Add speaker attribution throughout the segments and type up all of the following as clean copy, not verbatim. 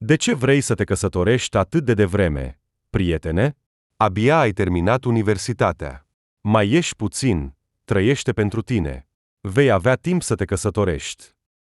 Speaker 1: De ce vrei să te căsătorești atât de devreme, prietene?
Speaker 2: Abia ai terminat universitatea.
Speaker 1: Mai ieși puțin, trăiește pentru tine. Vei avea timp să te căsătorești.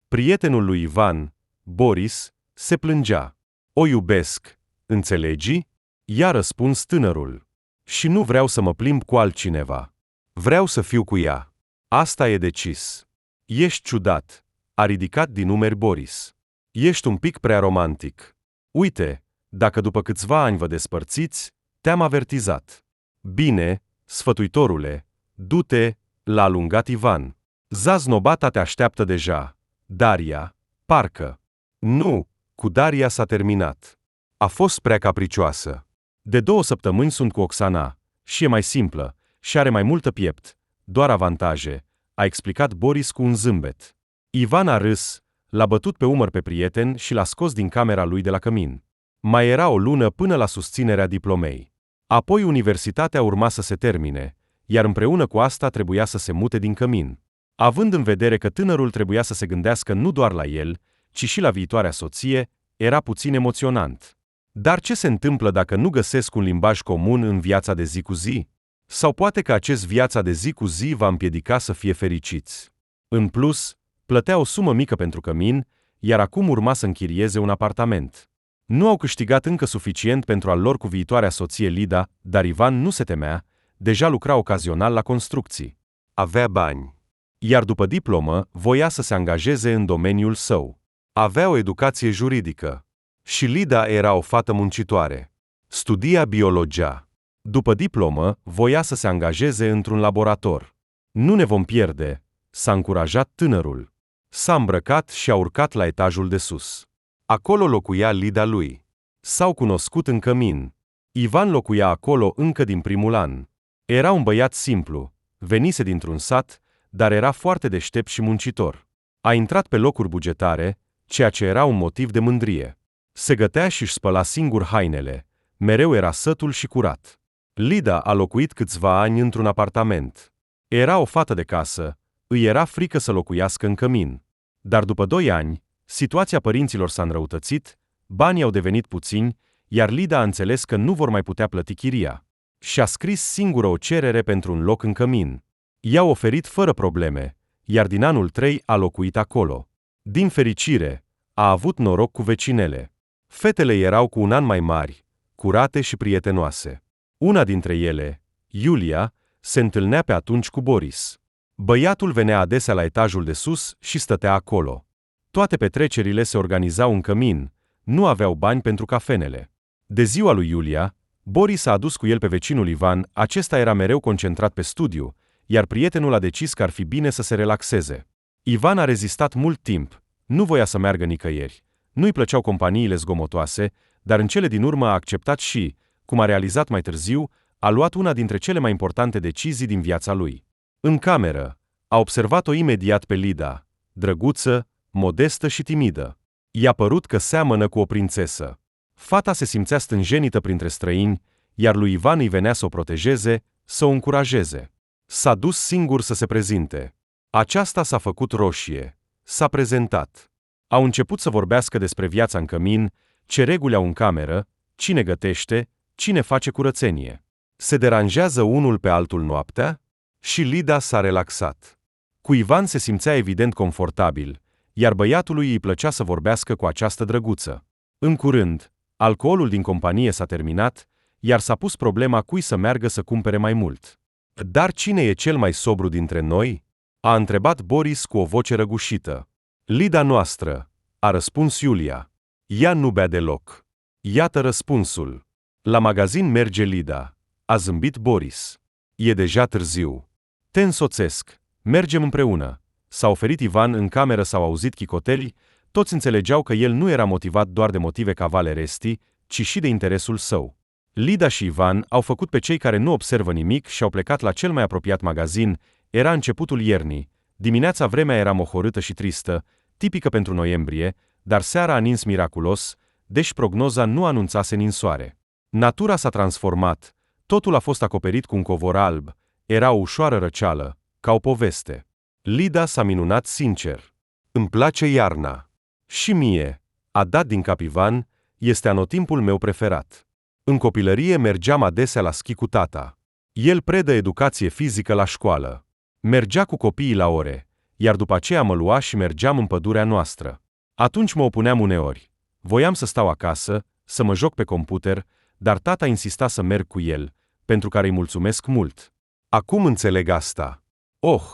Speaker 1: Prietenul lui Ivan, Boris, se plângea. O iubesc, înțelegi? I-a răspuns tânărul. Și nu vreau să mă plimb cu altcineva.
Speaker 2: Vreau să fiu cu ea.
Speaker 1: Asta e decis. Ești ciudat, a ridicat din umeri Boris. Ești un pic prea romantic. Uite, dacă după câțiva ani vă despărțiți, te-am avertizat. Bine, sfătuitorule, du-te, l-a alungat Ivan. Zaznobata te așteaptă deja. Daria, parcă.
Speaker 2: Nu, cu Daria s-a terminat. A fost prea capricioasă.
Speaker 1: De 2 săptămâni sunt cu Oxana, și e mai simplă, și are mai multă piept, doar avantaje, a explicat Boris cu un zâmbet. Ivan a râs, l-a bătut pe umăr pe prieten și l-a scos din camera lui de la cămin. Mai era o lună până la susținerea diplomei. Apoi universitatea urma să se termine, iar împreună cu asta trebuia să se mute din cămin. Având în vedere că tânărul trebuia să se gândească nu doar la el, ci și la viitoarea soție, era puțin emoționant. Dar ce se întâmplă dacă nu găsesc un limbaj comun în viața de zi cu zi? Sau poate că acest viața de zi cu zi va împiedica să fie fericiți. În plus, plătea o sumă mică pentru cămin, iar acum urma să închirieze un apartament. Nu au câștigat încă suficient pentru al lor cu viitoarea soție Lida, dar Ivan nu se temea, deja lucra ocazional la construcții.
Speaker 2: Avea bani.
Speaker 1: Iar după diplomă, voia să se angajeze în domeniul său.
Speaker 2: Avea o educație juridică. Și Lida era o fată muncitoare. Studia biologia.
Speaker 1: După diplomă, voia să se angajeze într-un laborator. Nu ne vom pierde, s-a încurajat tânărul. S-a îmbrăcat și a urcat la etajul de sus.
Speaker 2: Acolo locuia Lida lui.
Speaker 1: S-au cunoscut în cămin. Ivan locuia acolo încă din primul an. Era un băiat simplu, venise dintr-un sat, dar era foarte deștept și muncitor. A intrat pe locuri bugetare, ceea ce era un motiv de mândrie. Se gătea și își spăla singur hainele, mereu era sătul și curat. Lida a locuit câțiva ani într-un apartament. Era o fată de casă, îi era frică să locuiască în cămin. Dar după 2 ani, situația părinților s-a înrăutățit, banii au devenit puțini, iar Lida a înțeles că nu vor mai putea plăti chiria. Și-a scris singură o cerere pentru un loc în cămin. I-au oferit fără probleme, iar din anul 3 a locuit acolo. Din fericire, a avut noroc cu vecinele. Fetele erau cu un an mai mari, curate și prietenoase. Una dintre ele, Iulia, se întâlnea pe atunci cu Boris. Băiatul venea adesea la etajul de sus și stătea acolo. Toate petrecerile se organizau în cămin, nu aveau bani pentru cafenele. De ziua lui Iulia, Boris a adus cu el pe vecinul Ivan, acesta era mereu concentrat pe studiu, iar prietenul a decis că ar fi bine să se relaxeze. Ivan a rezistat mult timp, nu voia să meargă nicăieri, nu-i plăceau companiile zgomotoase, dar în cele din urmă a acceptat și, cum a realizat mai târziu, a luat una dintre cele mai importante decizii din viața lui. În cameră, a observat-o imediat pe Lida, drăguță, modestă și timidă. I-a părut că seamănă cu o prințesă. Fata se simțea stânjenită printre străini, iar lui Ivan îi venea să o protejeze, să o încurajeze. S-a dus singur să se prezinte. Aceasta s-a făcut roșie. S-a prezentat. Au început să vorbească despre viața în cămin, ce reguli au în cameră, cine gătește, cine face curățenie. Se deranjează unul pe altul noaptea? Și Lida s-a relaxat. Cu Ivan se simțea evident confortabil, iar băiatului îi plăcea să vorbească cu această drăguță. În curând, alcoolul din companie s-a terminat, iar s-a pus problema cui să meargă să cumpere mai mult. Dar cine e cel mai sobru dintre noi? A întrebat Boris cu o voce răgușită. Lida noastră, a răspuns Iulia. Ea nu bea deloc. Iată răspunsul. La magazin merge Lida, a zâmbit Boris. E deja târziu. Te însoțesc. Mergem împreună. S-a oferit Ivan. În cameră s-au auzit chicoteli, toți înțelegeau că el nu era motivat doar de motive cavaleresti, ci și de interesul său. Lida și Ivan au făcut pe cei care nu observă nimic și au plecat la cel mai apropiat magazin. Era începutul iernii. Dimineața vremea era mohorâtă și tristă, tipică pentru noiembrie, dar seara a nins miraculos, deși prognoza nu anunțase ninsoare. Natura s-a transformat, totul a fost acoperit cu un covor alb, era o ușoară răceală, ca o poveste. Lida s-a minunat sincer. Îmi place iarna. Și mie, a dat din cap Ivan, Este anotimpul meu preferat. În copilărie mergeam adesea la schi cu tata. El predă educație fizică la școală. Mergea cu copiii la ore, iar după aceea mă lua și mergeam în pădurea noastră. Atunci mă opuneam uneori. Voiam să stau acasă, să mă joc pe computer, dar tata insista să merg cu el, pentru care îi mulțumesc mult.
Speaker 2: Acum înțeleg asta.
Speaker 1: Oh,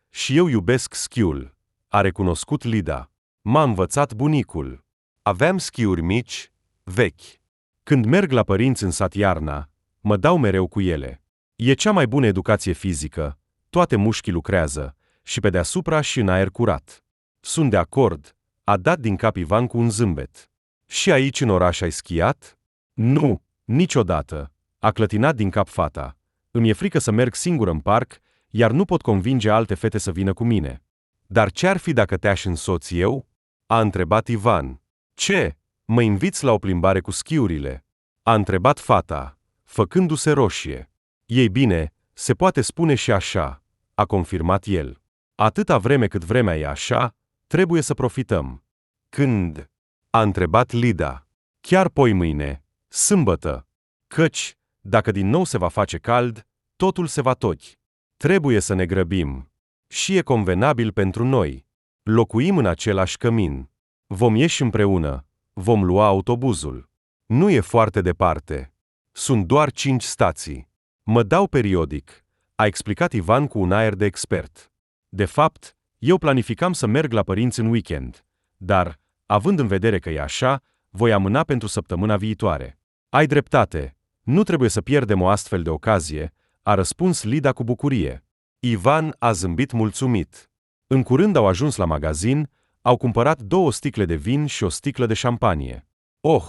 Speaker 1: și eu iubesc schiul, a recunoscut Lida. M-a învățat bunicul.
Speaker 2: Aveam schiuri mici, vechi.
Speaker 1: Când merg la părinți în sat iarna, mă dau mereu cu ele. E cea mai bună educație fizică, toate mușchii lucrează, și pe deasupra și în aer curat. Sunt de acord, a dat din cap Ivan cu un zâmbet.
Speaker 2: Și aici în oraș ai schiat?
Speaker 1: Nu, niciodată, a clătinat din cap fata. Îmi e frică să merg singur în parc, iar nu pot convinge alte fete să vină cu mine.
Speaker 2: Dar ce-ar fi dacă te-aș însoți eu? A întrebat Ivan.
Speaker 1: Ce? Mă inviți la o plimbare cu schiurile? A întrebat fata, făcându-se roșie. Ei bine, se poate spune și așa, a confirmat el. Atâta vreme cât vremea e așa, trebuie să profităm.
Speaker 2: Când? A întrebat Lida.
Speaker 1: Chiar poimâine, sâmbătă. Căci, dacă din nou se va face cald, totul se va tochi. Trebuie să ne grăbim. Și e convenabil pentru noi. Locuim în același cămin. Vom ieși împreună. Vom lua autobuzul.
Speaker 2: Nu e foarte departe. Sunt doar 5 stații.
Speaker 1: Mă dau periodic, a explicat Ivan cu un aer de expert. De fapt, eu planificam să merg la părinți în weekend, dar, având în vedere că e așa, voi amâna pentru săptămâna viitoare. Ai dreptate, nu trebuie să pierdem o astfel de ocazie, a răspuns Lida cu bucurie.
Speaker 2: Ivan a zâmbit mulțumit.
Speaker 1: În curând au ajuns la magazin, au cumpărat 2 sticle de vin și o sticlă de șampanie.
Speaker 2: Oh,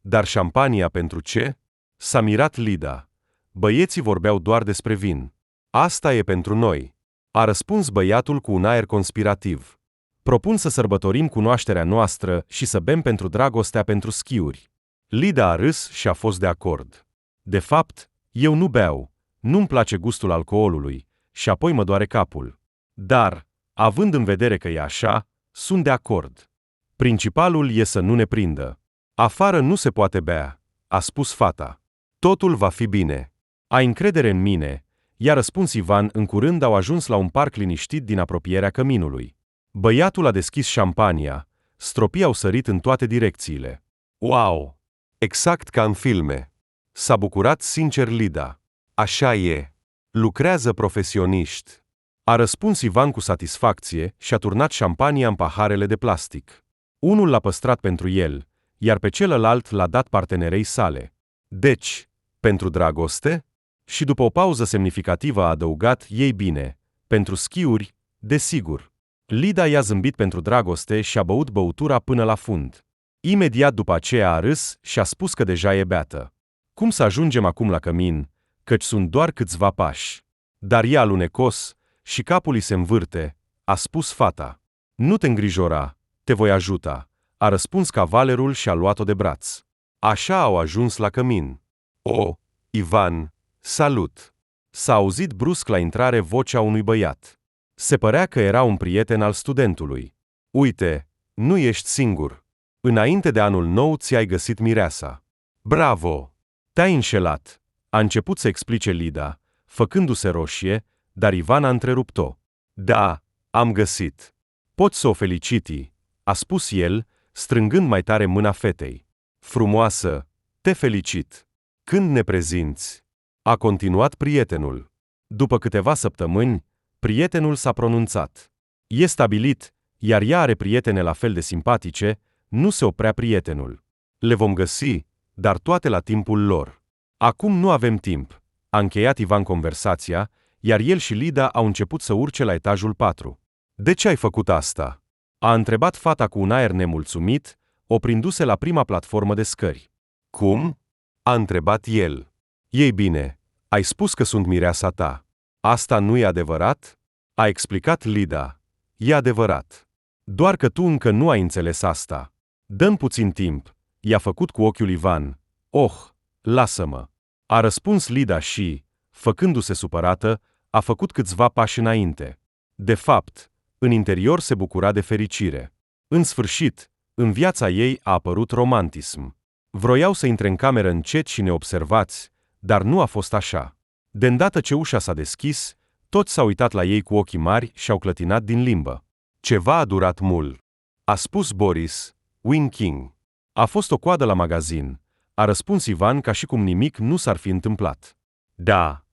Speaker 2: dar șampania pentru ce?
Speaker 1: S-a mirat Lida. Băieții vorbeau doar despre vin.
Speaker 2: Asta e pentru noi,
Speaker 1: a răspuns băiatul cu un aer conspirativ. Propun să sărbătorim cunoașterea noastră și să bem pentru dragostea pentru schiuri. Lida a râs și a fost de acord. De fapt, eu nu beau, nu-mi place gustul alcoolului și apoi mă doare capul. Dar, având în vedere că e așa, sunt de acord. Principalul e să nu ne prindă.
Speaker 2: Afară nu se poate bea, a spus fata. Totul va fi bine.
Speaker 1: Ai încredere în mine, i-a răspuns Ivan. În curând au ajuns la un parc liniștit din apropierea căminului. Băiatul a deschis șampania, stropii au sărit în toate direcțiile.
Speaker 2: Wow! Exact ca în filme. S-a bucurat sincer Lida. Așa e. Lucrează profesioniști.
Speaker 1: A răspuns Ivan cu satisfacție și a turnat șampania în paharele de plastic. Unul l-a păstrat pentru el, iar pe celălalt l-a dat partenerei sale.
Speaker 2: Deci, pentru dragoste?
Speaker 1: Și după o pauză semnificativă a adăugat, ei bine, pentru schiuri, desigur. Lida i-a zâmbit pentru dragoste și a băut băutura până la fund. Imediat după aceea a râs și a spus că deja e beată. Cum să ajungem acum la cămin, căci sunt doar câțiva pași. Dar e alunecos și capul îi se învârte, a spus fata. Nu te îngrijora, te voi ajuta, a răspuns cavalerul și a luat-o de braț.
Speaker 2: Așa au ajuns la cămin. O, Ivan, salut!
Speaker 1: S-a auzit brusc la intrare vocea unui băiat. Se părea că era un prieten al studentului.
Speaker 2: Uite, nu ești singur. Înainte de anul nou ți-ai găsit mireasa. Bravo!
Speaker 1: Te-ai înșelat, a început să explice Lida, făcându-se roșie, dar Ivan a întrerupt-o.
Speaker 2: Da, am găsit.
Speaker 1: Poți să o feliciti, a spus el, strângând mai tare mâna fetei.
Speaker 2: Frumoasă, te felicit. Când ne prezinți?
Speaker 1: A continuat prietenul. După câteva săptămâni, prietenul s-a pronunțat. E stabilit, iar ea are prietene la fel de simpatice, nu se oprea prietenul.
Speaker 2: Le vom găsi, dar toate la timpul lor.
Speaker 1: Acum nu avem timp, a încheiat Ivan conversația, iar el și Lida au început să urce la etajul 4.
Speaker 2: De ce ai făcut asta?
Speaker 1: A întrebat fata cu un aer nemulțumit, oprindu-se la prima platformă de scări.
Speaker 2: Cum? A întrebat el.
Speaker 1: Ei bine, ai spus că sunt mireasa ta. Asta nu e adevărat? A explicat Lida. E adevărat. Doar că tu încă nu ai înțeles asta. Dă-mi puțin timp, i-a făcut cu ochiul Ivan. Oh, lasă-mă. A răspuns Lida și, făcându-se supărată, a făcut câțiva pași înainte. De fapt, în interior se bucura de fericire. În sfârșit, în viața ei a apărut romantism. Vroiau să intre în cameră încet și neobservați, dar nu a fost așa. De îndată ce ușa s-a deschis, toți s-au uitat la ei cu ochii mari și au clătinat din limbă.
Speaker 2: Ceva a durat mult, a spus Boris, winking.
Speaker 1: A fost o coadă la magazin, a răspuns Ivan ca și cum nimic nu s-ar fi întâmplat.
Speaker 2: Da.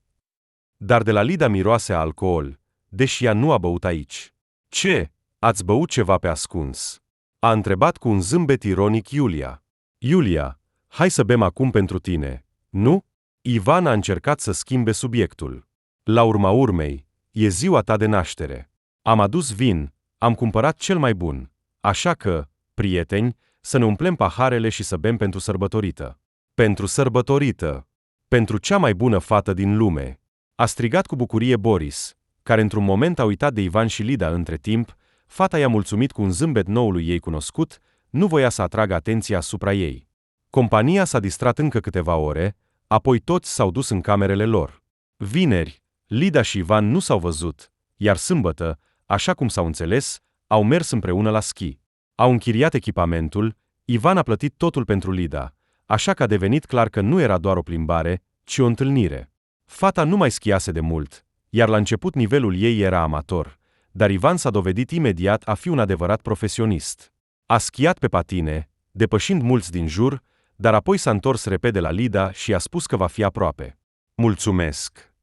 Speaker 1: Dar de la Lida miroase a alcool, deși ea nu a băut aici. Ce? Ați băut ceva pe ascuns? A întrebat cu un zâmbet ironic Iulia. Iulia, hai să bem acum pentru tine, nu? Ivan a încercat să schimbe subiectul. La urma urmei, e ziua ta de naștere. Am adus vin, am cumpărat cel mai bun, așa că, prieteni, să ne umplem paharele și să bem pentru sărbătorită. Pentru sărbătorită. Pentru cea mai bună fată din lume. A strigat cu bucurie Boris, care într-un moment a uitat de Ivan și Lida între timp. Fata i-a mulțumit cu un zâmbet noului ei cunoscut, nu voia să atragă atenția asupra ei. Compania s-a distrat încă câteva ore, apoi toți s-au dus în camerele lor. Vineri, Lida și Ivan nu s-au văzut, iar sâmbătă, așa cum s-au înțeles, au mers împreună la schi. Au închiriat echipamentul, Ivan a plătit totul pentru Lida, așa că a devenit clar că nu era doar o plimbare, ci o întâlnire. Fata nu mai schiase de mult, iar la început nivelul ei era amator, dar Ivan s-a dovedit imediat a fi un adevărat profesionist. A schiat pe patine, depășind mulți din jur, dar apoi s-a întors repede la Lida și a spus că va fi aproape.
Speaker 2: Mulțumesc.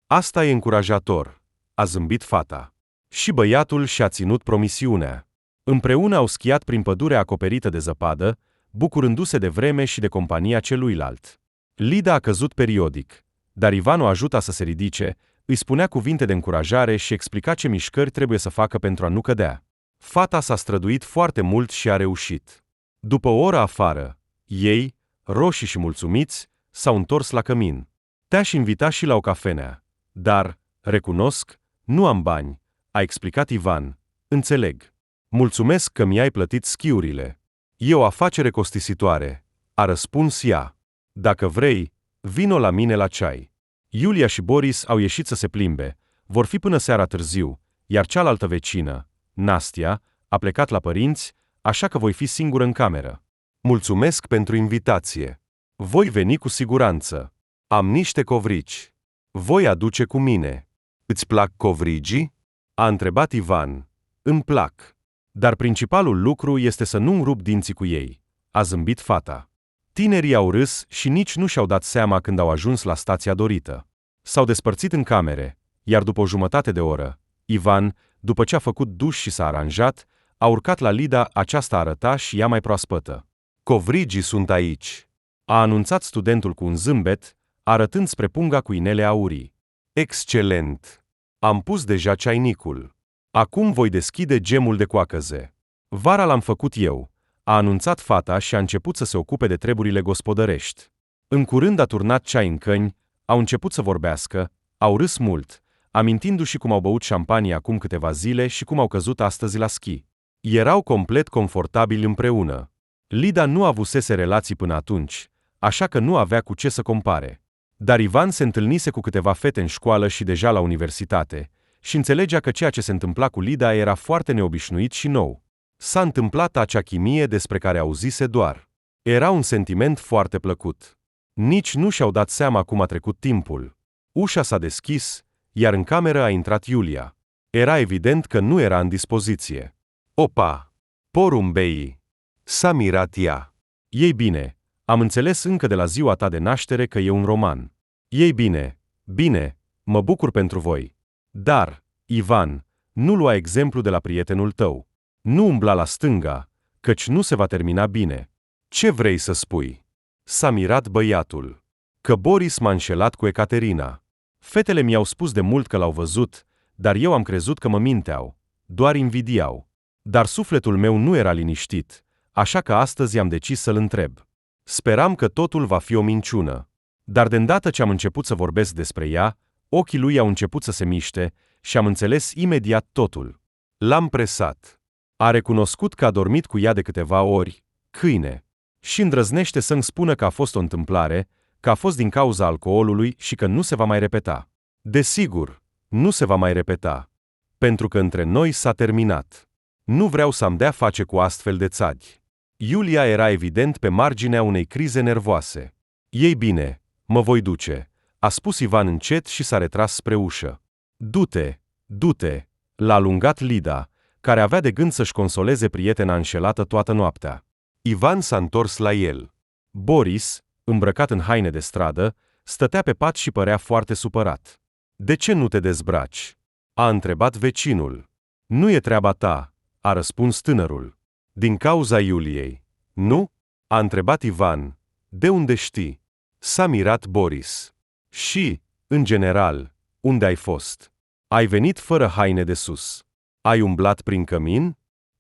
Speaker 1: Asta e încurajator, a zâmbit fata. Și băiatul și-a ținut promisiunea. Împreună au schiat prin pădurea acoperită de zăpadă, bucurându-se de vreme și de compania celuilalt. Lida a căzut periodic, dar Ivan o ajuta să se ridice, îi spunea cuvinte de încurajare și explica ce mișcări trebuie să facă pentru a nu cădea. Fata s-a străduit foarte mult și a reușit. După o oră afară, ei, roșii și mulțumiți, s-au întors la cămin. Te-aș invita și la o cafenea, dar, recunosc, nu am bani, a explicat Ivan. Înțeleg. Mulțumesc că mi-ai plătit schiurile. E o afacere costisitoare, a răspuns ea. Dacă vrei, vino la mine la ceai. Iulia și Boris au ieșit să se plimbe, vor fi până seara târziu, iar cealaltă vecină, Nastia, a plecat la părinți, așa că voi fi singură în cameră.
Speaker 2: Mulțumesc pentru invitație.
Speaker 1: Voi veni cu siguranță.
Speaker 2: Am niște covrici. Voi aduce cu mine. Îți plac covrigii?
Speaker 1: A întrebat Ivan. Îmi plac. Dar principalul lucru este să nu-mi rup dinții cu ei, a zâmbit fata. Tinerii au râs și nici nu și-au dat seama când au ajuns la stația dorită. S-au despărțit în camere, iar după o jumătate de oră, Ivan, după ce a făcut duș și s-a aranjat, a urcat la Lida, aceasta arăta și ea mai proaspătă.
Speaker 2: Covrigii sunt aici,
Speaker 1: a anunțat studentul cu un zâmbet, arătând spre punga cu inele aurii.
Speaker 2: Excelent! Am pus deja ceainicul.
Speaker 1: Acum voi deschide gemul de coacăze. Vara l-am făcut eu, a anunțat fata și a început să se ocupe de treburile gospodărești. În curând a turnat ceai în căni, au început să vorbească, au râs mult, amintindu-și cum au băut șampanie acum câteva zile și cum au căzut astăzi la schi. Erau complet confortabili împreună. Lida nu avusese relații până atunci, așa că nu avea cu ce să compare. Dar Ivan se întâlnise cu câteva fete în școală și deja la universitate, și înțelegea că ceea ce se întâmpla cu Lida era foarte neobișnuit și nou. S-a întâmplat acea chimie despre care auzise doar. Era un sentiment foarte plăcut. Nici nu și-au dat seama cum a trecut timpul. Ușa s-a deschis, iar în cameră a intrat Iulia. Era evident că nu era în dispoziție.
Speaker 2: Opa! Porumbei! S-a mirat ea.
Speaker 1: Ei bine, am înțeles încă de la ziua ta de naștere că e un roman. Ei bine, bine, mă bucur pentru voi. Dar, Ivan, nu lua exemplu de la prietenul tău. Nu umbla la stânga, căci nu se va termina bine.
Speaker 2: Ce vrei să spui?
Speaker 1: S-a mirat băiatul. Că Boris m-a înșelat cu Ecaterina. Fetele mi-au spus de mult că l-au văzut, dar eu am crezut că mă minteau. Doar invidiau. Dar sufletul meu nu era liniștit, așa că astăzi am decis să-l întreb. Speram că totul va fi o minciună. Dar de îndată ce am început să vorbesc despre ea, ochii lui au început să se miște și am înțeles imediat totul. L-am presat. A recunoscut că a dormit cu ea de câteva ori, câine. Și îndrăznește să-mi spună că a fost o întâmplare, că a fost din cauza alcoolului și că nu se va mai repeta. Desigur, nu se va mai repeta. Pentru că între noi s-a terminat. Nu vreau să-mi dea face cu astfel de țadi. Iulia era evident pe marginea unei crize nervoase. Ei bine, mă voi duce, a spus Ivan încet și s-a retras spre ușă. Du-te, du-te, l-a alungat Lida, care avea de gând să-și consoleze prietena înșelată toată noaptea.
Speaker 2: Ivan s-a întors la el.
Speaker 1: Boris, îmbrăcat în haine de stradă, stătea pe pat și părea foarte supărat. De ce nu te dezbraci? A întrebat vecinul. Nu e treaba ta, a răspuns tânărul. Din cauza Iuliei. Nu? A întrebat Ivan. De unde știi? S-a mirat Boris. Și, în general, unde ai fost? Ai venit fără haine de sus. Ai umblat prin cămin?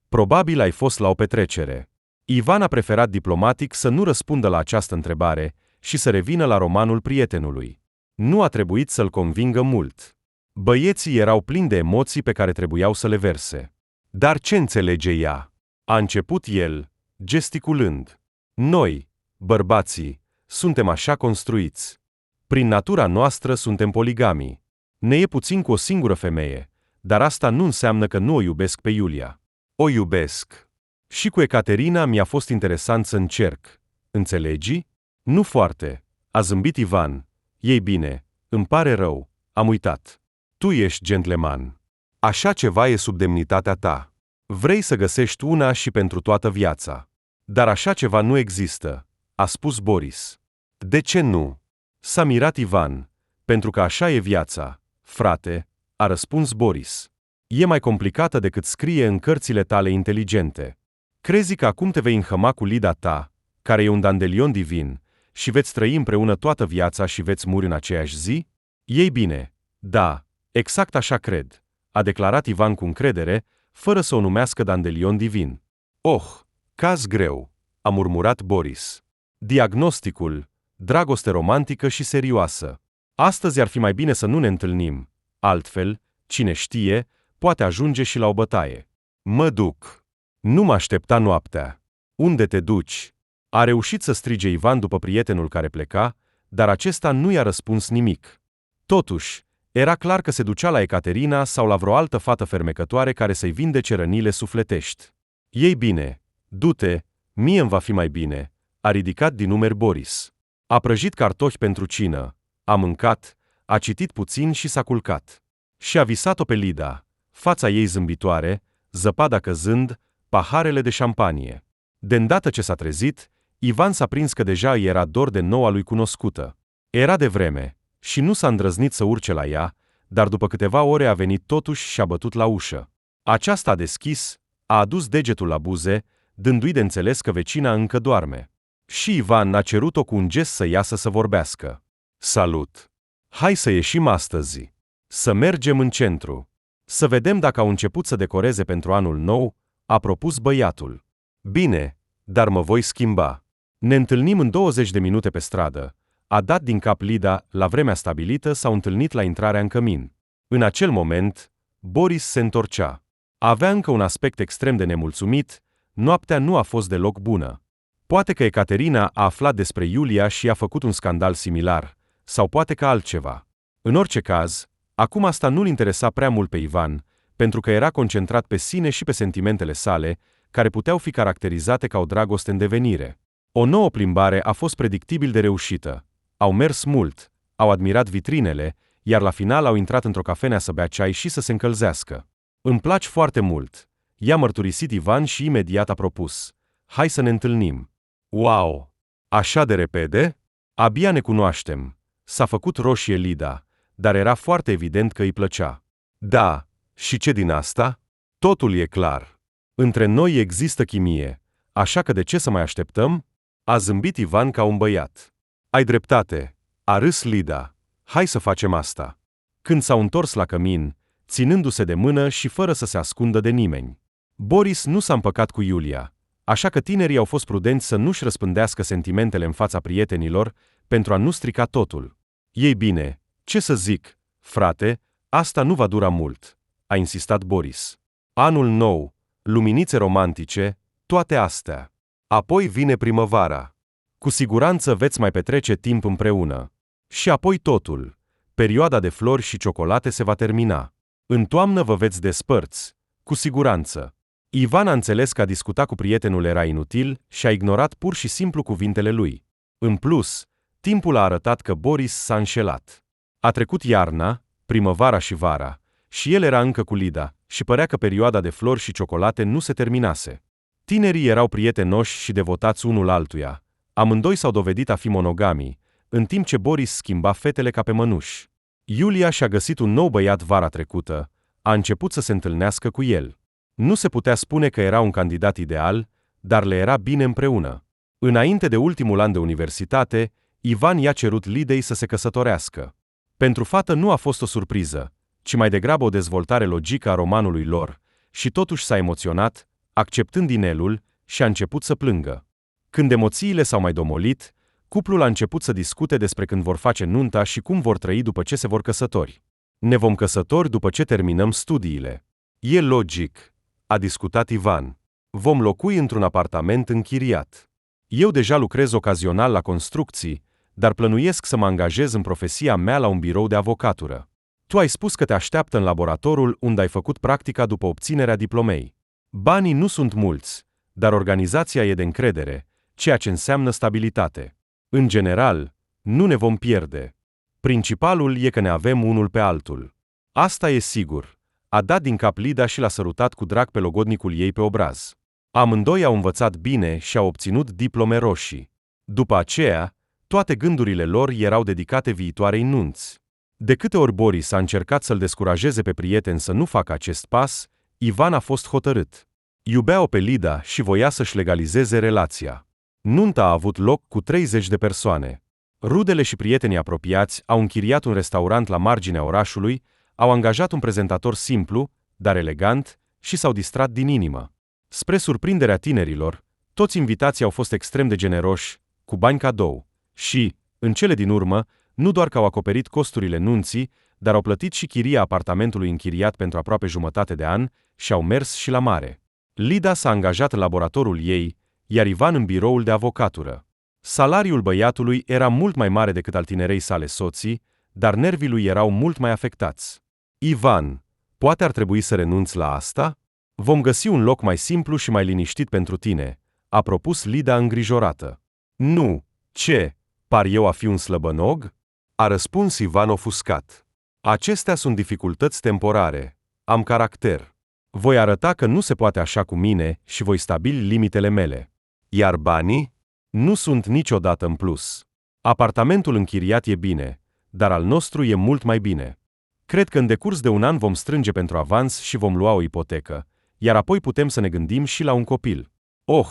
Speaker 1: Probabil ai fost la o petrecere. Ivan a preferat diplomatic să nu răspundă la această întrebare și să revină la romanul prietenului. Nu a trebuit să-l convingă mult. Băieții erau plini de emoții pe care trebuiau să le verse. Dar ce înțelege ea? A început el, gesticulând. Noi, bărbații, suntem așa construiți. Prin natura noastră suntem poligamii. Ne e puțin cu o singură femeie, dar asta nu înseamnă că nu o iubesc pe Iulia. O iubesc. Și cu Ecaterina mi-a fost interesant să încerc. Înțelegi? Nu foarte. A zâmbit Ivan. Ei bine, îmi pare rău, am uitat. Tu ești gentleman.
Speaker 2: Așa ceva e sub demnitatea ta.
Speaker 1: Vrei să găsești una și pentru toată viața. Dar așa ceva nu există, a spus Boris.
Speaker 2: De ce nu?
Speaker 1: S-a mirat Ivan. Pentru că așa e viața, frate, a răspuns Boris. E mai complicată decât scrie în cărțile tale inteligente. Crezi că acum te vei înhăma cu Lida ta, care e un dandelion divin, și veți trăi împreună toată viața și veți muri în aceeași zi? Ei bine, da, exact așa cred, a declarat Ivan cu încredere, fără să o numească dandelion divin.
Speaker 2: Oh, caz greu, a murmurat Boris.
Speaker 1: Diagnosticul, dragoste romantică și serioasă. Astăzi ar fi mai bine să nu ne întâlnim, altfel, cine știe, poate ajunge și la o bătaie.
Speaker 2: Mă duc.
Speaker 1: Nu mă aștepta noaptea. Unde te duci? A reușit să strige Ivan după prietenul care pleca, dar acesta nu i-a răspuns nimic. Totuși, era clar că se ducea la Ecaterina sau la vreo altă fată fermecătoare care să-i vindece rănile sufletești. Ei bine, du-te, mie îmi va fi mai bine, a ridicat din numeri Boris. A prăjit cartofi pentru cină, a mâncat, a citit puțin și s-a culcat. Și a visat-o pe Lida, fața ei zâmbitoare, zăpada căzând, paharele de șampanie. De îndată ce s-a trezit, Ivan s-a prins că deja îi era dor de noua lui cunoscută. Era de vreme și nu s-a îndrăznit să urce la ea, dar după câteva ore a venit totuși și a bătut la ușă. Aceasta a deschis, a adus degetul la buze, dându-i de înțeles că vecina încă doarme. Și Ivan a cerut-o cu un gest să iasă să vorbească. Salut! Hai să ieșim astăzi. Să mergem în centru. Să vedem dacă au început să decoreze pentru anul nou, a propus băiatul. Bine, dar mă voi schimba. Ne întâlnim în 20 de minute pe stradă. A dat din cap Lida, la vremea stabilită s-au întâlnit la intrarea în cămin. În acel moment, Boris se întorcea. Avea încă un aspect extrem de nemulțumit, noaptea nu a fost deloc bună. Poate că Ecaterina a aflat despre Iulia și a făcut un scandal similar, sau poate că altceva. În orice caz, acum asta nu-l interesa prea mult pe Ivan, pentru că era concentrat pe sine și pe sentimentele sale, care puteau fi caracterizate ca o dragoste în devenire. O nouă plimbare a fost predictibil de reușită. Au mers mult, au admirat vitrinele, iar la final au intrat într-o cafenea să bea ceai și să se încălzească. Îmi place foarte mult, i-a mărturisit Ivan și imediat a propus. Hai să ne întâlnim. Wow! Așa de repede? Abia ne cunoaștem. S-a făcut roșie Lida, dar era foarte evident că îi plăcea.
Speaker 2: Da, și ce din asta?
Speaker 1: Totul e clar. Între noi există chimie, așa că de ce să mai așteptăm? A zâmbit Ivan ca un băiat. Ai dreptate, a râs Lida. Hai să facem asta. Când s-au întors la cămin, ținându-se de mână și fără să se ascundă de nimeni. Boris nu s-a împăcat cu Iulia, așa că tinerii au fost prudenți să nu-și răspândească sentimentele în fața prietenilor, pentru a nu strica totul. Ei bine, ce să zic, frate, asta nu va dura mult, a insistat Boris. Anul nou, luminițe romantice, toate astea.
Speaker 2: Apoi vine primăvara.
Speaker 1: Cu siguranță veți mai petrece timp împreună. Și apoi totul. Perioada de flori și ciocolate se va termina. În toamnă vă veți despărți, cu siguranță. Ivan a înțeles că a discuta cu prietenul era inutil și a ignorat pur și simplu cuvintele lui. În plus, timpul a arătat că Boris s-a înșelat. A trecut iarna, primăvara și vara, și el era încă cu Lida, și părea că perioada de flori și ciocolate nu se terminase. Tinerii erau prietenoși și devotați unul altuia. Amândoi s-au dovedit a fi monogami, în timp ce Boris schimba fetele ca pe mănuși. Iulia și-a găsit un nou băiat vara trecută, a început să se întâlnească cu el. Nu se putea spune că era un candidat ideal, dar le era bine împreună. Înainte de ultimul an de universitate, Ivan i-a cerut Lidei să se căsătorească. Pentru fată nu a fost o surpriză, ci mai degrabă o dezvoltare logică a romanului lor, și totuși s-a emoționat, acceptând inelul, și a început să plângă. Când emoțiile s-au mai domolit, cuplul a început să discute despre când vor face nunta și cum vor trăi după ce se vor căsători. Ne vom căsători după ce terminăm studiile. E logic, a discutat Ivan. Vom locui într-un apartament închiriat. Eu deja lucrez ocazional la construcții, dar plănuiesc să mă angajez în profesia mea la un birou de avocatură. Tu ai spus că te așteaptă în laboratorul unde ai făcut practica după obținerea diplomei. Banii nu sunt mulți, dar organizația e de încredere, ceea ce înseamnă stabilitate. În general, nu ne vom pierde. Principalul e că ne avem unul pe altul. Asta e sigur. A dat din cap Lida și l-a sărutat cu drag pe logodnicul ei pe obraz. Amândoi au învățat bine și au obținut diplome roșii. După aceea, toate gândurile lor erau dedicate viitoarei nunți. De câte ori Boris a încercat să-l descurajeze pe prieten să nu facă acest pas, Ivan a fost hotărât. Iubea-o pe Lida și voia să-și legalizeze relația. Nunta a avut loc cu 30 de persoane. Rudele și prietenii apropiați au închiriat un restaurant la marginea orașului, au angajat un prezentator simplu, dar elegant, și s-au distrat din inimă. Spre surprinderea tinerilor, toți invitații au fost extrem de generoși, cu bani cadou, și, în cele din urmă, nu doar că au acoperit costurile nunții, dar au plătit și chiria apartamentului închiriat pentru aproape jumătate de an și au mers și la mare. Lida s-a angajat în laboratorul ei, iar Ivan în biroul de avocatură. Salariul băiatului era mult mai mare decât al tinerei sale soții, dar nervii lui erau mult mai afectați. Ivan, poate ar trebui să renunți la asta? Vom găsi un loc mai simplu și mai liniștit pentru tine, a propus Lida îngrijorată. Nu, ce, par eu a fi un slăbănog? A răspuns Ivan ofuscat. Acestea sunt dificultăți temporare, am caracter. Voi arăta că nu se poate așa cu mine și voi stabili limitele mele. Iar banii? Nu sunt niciodată în plus. Apartamentul închiriat e bine, dar al nostru e mult mai bine. Cred că în decurs de un an vom strânge pentru avans și vom lua o ipotecă, iar apoi putem să ne gândim și la un copil. Oh,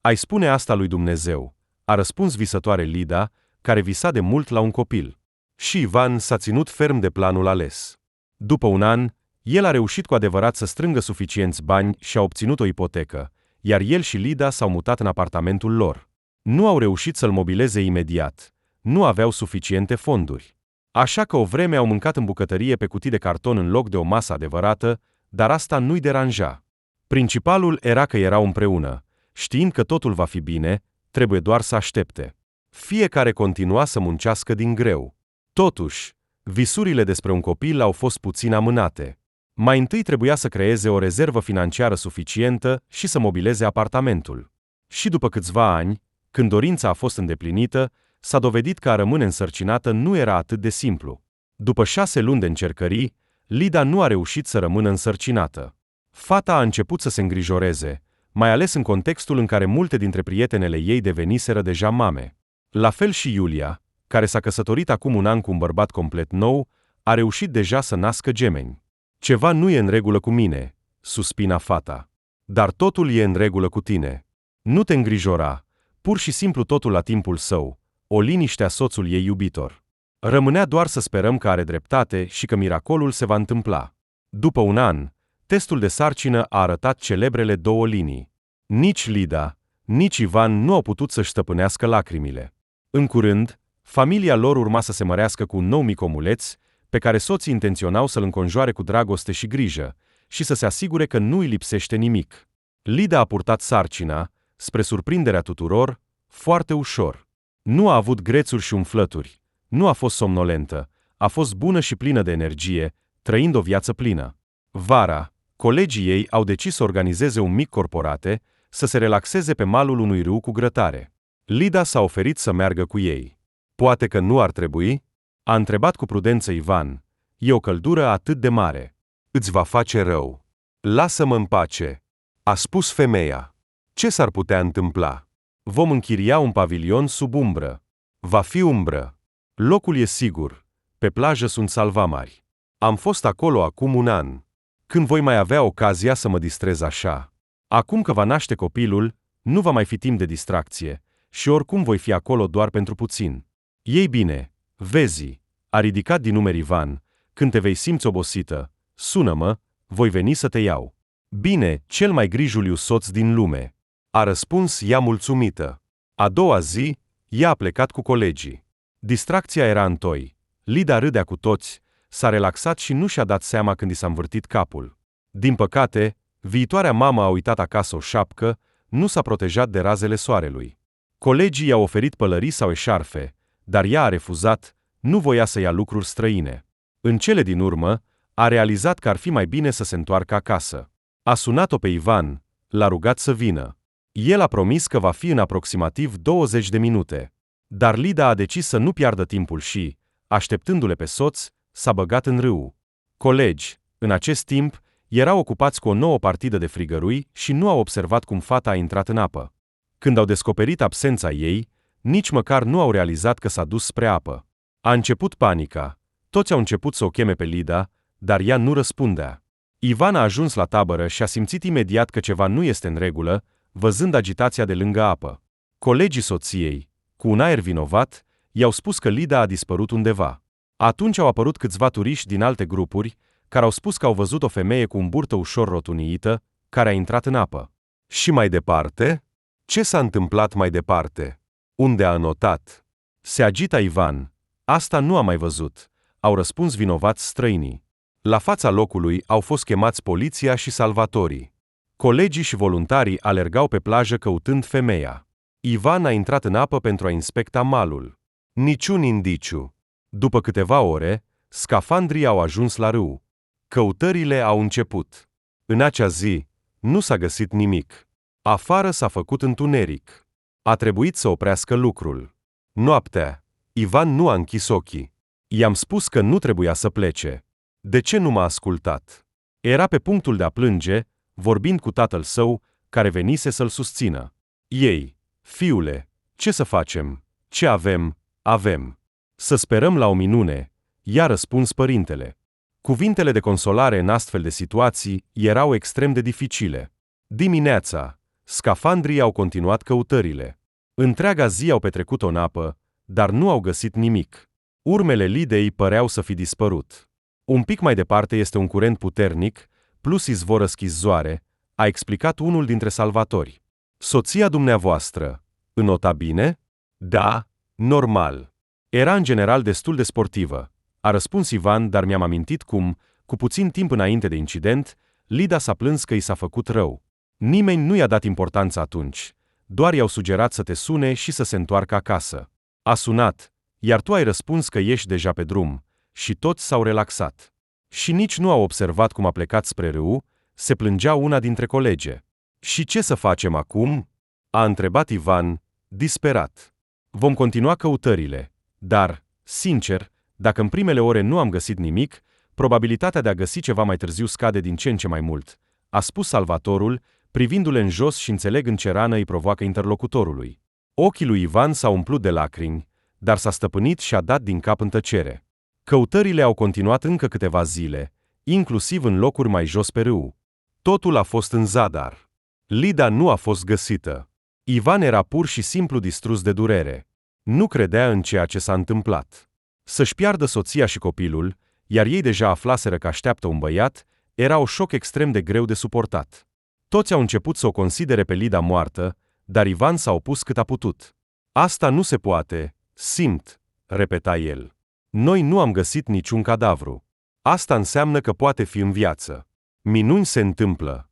Speaker 1: ai spune asta lui Dumnezeu, a răspuns visătoare Lida, care visa de mult la un copil. Și Ivan s-a ținut ferm de planul ales. După un an, el a reușit cu adevărat să strângă suficienți bani și a obținut o ipotecă, iar el și Lida s-au mutat în apartamentul lor. Nu au reușit să-l mobileze imediat, nu aveau suficiente fonduri. Așa că o vreme au mâncat în bucătărie pe cutii de carton în loc de o masă adevărată, dar asta nu-i deranja. Principalul era că erau împreună, știind că totul va fi bine, trebuie doar să aștepte. Fiecare continua să muncească din greu. Totuși, visurile despre un copil au fost puțin amânate. Mai întâi trebuia să creeze o rezervă financiară suficientă și să mobileze apartamentul. Și după câțiva ani, când dorința a fost îndeplinită, s-a dovedit că a rămâne însărcinată nu era atât de simplu. După 6 luni de încercării, Lida nu a reușit să rămână însărcinată. Fata a început să se îngrijoreze, mai ales în contextul în care multe dintre prietenele ei deveniseră deja mame. La fel și Iulia, care s-a căsătorit acum un an cu un bărbat complet nou, a reușit deja să nască gemeni. Ceva nu e în regulă cu mine, suspina fata. Dar totul e în regulă cu tine. Nu te îngrijora, pur și simplu totul la timpul său, o liniște a soțul ei iubitor. Rămânea doar să sperăm că are dreptate și că miracolul se va întâmpla. După un an, testul de sarcină a arătat celebrele 2 linii. Nici Lida, nici Ivan nu au putut să-și stăpânească lacrimile. În curând, familia lor urma să se mărească cu un nou mic omuleț, pe care soții intenționau să-l înconjoare cu dragoste și grijă, și să se asigure că nu îi lipsește nimic. Lida a purtat sarcina, spre surprinderea tuturor, foarte ușor. Nu a avut grețuri și umflături, nu a fost somnolentă, a fost bună și plină de energie, trăind o viață plină. Vara, Colegii ei au decis să organizeze un mic corporate, să se relaxeze pe malul unui râu cu grătare. Lida s-a oferit să meargă cu ei. Poate că nu ar trebui? A întrebat cu prudență Ivan. E o căldură atât de mare.
Speaker 2: Îți va face rău. Lasă-mă în pace, a spus femeia. Ce s-ar putea întâmpla?
Speaker 1: Vom închiria un pavilion sub umbră.
Speaker 2: Va fi umbră.
Speaker 1: Locul e sigur. Pe plajă sunt salvamari.
Speaker 2: Am fost acolo acum un an.
Speaker 1: Când voi mai avea ocazia să mă distrez așa? Acum că va naște copilul, nu va mai fi timp de distracție și oricum voi fi acolo doar pentru puțin. Ei bine, vezi, a ridicat din numeri Ivan, când te vei simți obosită, sună-mă, voi veni să te iau. Bine, cel mai grijuliu soț din lume,
Speaker 2: a răspuns ea mulțumită.
Speaker 1: A doua zi, ea a plecat cu colegii. Distracția era întoi. Lida râdea cu toți, s-a relaxat și nu și-a dat seama când i s-a învârtit capul. Din păcate, viitoarea mamă a uitat acasă o șapcă, nu s-a protejat de razele soarelui. Colegii i-au oferit pălării sau eșarfe, dar ea a refuzat, nu voia să ia lucruri străine. În cele din urmă, a realizat că ar fi mai bine să se întoarcă acasă. A sunat-o pe Ivan, l-a rugat să vină. El a promis că va fi în aproximativ 20 de minute. Dar Lida a decis să nu piardă timpul și, așteptându-le pe soț, s-a băgat în râu. Colegi, în acest timp, erau ocupați cu o nouă partidă de frigărui și nu au observat cum fata a intrat în apă. Când au descoperit absența ei, nici măcar nu au realizat că s-a dus spre apă. A început panica. Toți au început să o cheme pe Lida, dar ea nu răspundea. Ivan a ajuns la tabără și a simțit imediat că ceva nu este în regulă, văzând agitația de lângă apă. Colegii soției, cu un aer vinovat, i-au spus că Lida a dispărut undeva. Atunci au apărut câțiva turiști din alte grupuri, care au spus că au văzut o femeie cu burtă ușor rotuniită, care a intrat în apă.
Speaker 2: Și mai departe? Ce s-a întâmplat mai departe? Unde a anotat?
Speaker 1: Se agita Ivan. Asta nu am mai văzut, au răspuns vinovați străinii.
Speaker 2: La fața locului au fost chemați poliția și salvatorii.
Speaker 1: Colegii și voluntarii alergau pe plajă căutând femeia. Ivan a intrat în apă pentru a inspecta malul.
Speaker 2: Niciun indiciu.
Speaker 1: După câteva ore, scafandrii au ajuns la râu.
Speaker 2: Căutările au început.
Speaker 1: În acea zi, nu s-a găsit nimic.
Speaker 2: Afară s-a făcut întuneric.
Speaker 1: A trebuit să oprească lucrul.
Speaker 2: Noaptea, Ivan nu a închis ochii.
Speaker 1: I-am spus că nu trebuia să plece.
Speaker 2: De ce nu m-a ascultat?
Speaker 1: Era pe punctul de a plânge, vorbind cu tatăl său, care venise să-l susțină. Ei, fiule, ce să facem? Ce avem? Avem. Să sperăm la o minune, i-a răspuns părintele. Cuvintele de consolare în astfel de situații erau extrem de dificile. Dimineața, scafandrii au continuat căutările. Întreaga zi au petrecut-o în apă, dar nu au găsit nimic. Urmele Lidei păreau să fi dispărut. Un pic mai departe este un curent puternic, plus izvoră schizoare, a explicat unul dintre salvatori. Soția dumneavoastră înota bine?
Speaker 2: Da, normal.
Speaker 1: Era în general destul de sportivă, a răspuns Ivan, dar mi-am amintit cum, cu puțin timp înainte de incident, Lida s-a plâns că i s-a făcut rău. Nimeni nu i-a dat importanță atunci, doar i-au sugerat să te sune și să se întoarcă acasă. A sunat, iar tu ai răspuns că ești deja pe drum, și toți s-au relaxat. Și nici nu au observat cum a plecat spre râu, se plângea una dintre colege. Și ce să facem acum? A întrebat Ivan, disperat. Vom continua căutările, dar, sincer, dacă în primele ore nu am găsit nimic, probabilitatea de a găsi ceva mai târziu scade din ce în ce mai mult, a spus salvatorul, privindu-le în jos și înțelegând ce rană îi provoacă interlocutorului. Ochii lui Ivan s-au umplut de lacrimi, dar s-a stăpânit și a dat din cap în tăcere. Căutările au continuat încă câteva zile, inclusiv în locuri mai jos pe râu.
Speaker 2: Totul a fost în zadar. Lida nu a fost găsită.
Speaker 1: Ivan era pur și simplu distrus de durere. Nu credea în ceea ce s-a întâmplat. Să-și piardă soția și copilul, iar ei deja aflaseră că așteaptă un băiat, era un șoc extrem de greu de suportat. Toți au început să o considere pe Lida moartă, dar Ivan s-a opus cât a putut. Asta nu se poate, simt, repeta el. Noi nu am găsit niciun cadavru.
Speaker 2: Asta înseamnă că poate fi în viață. Minuni se întâmplă.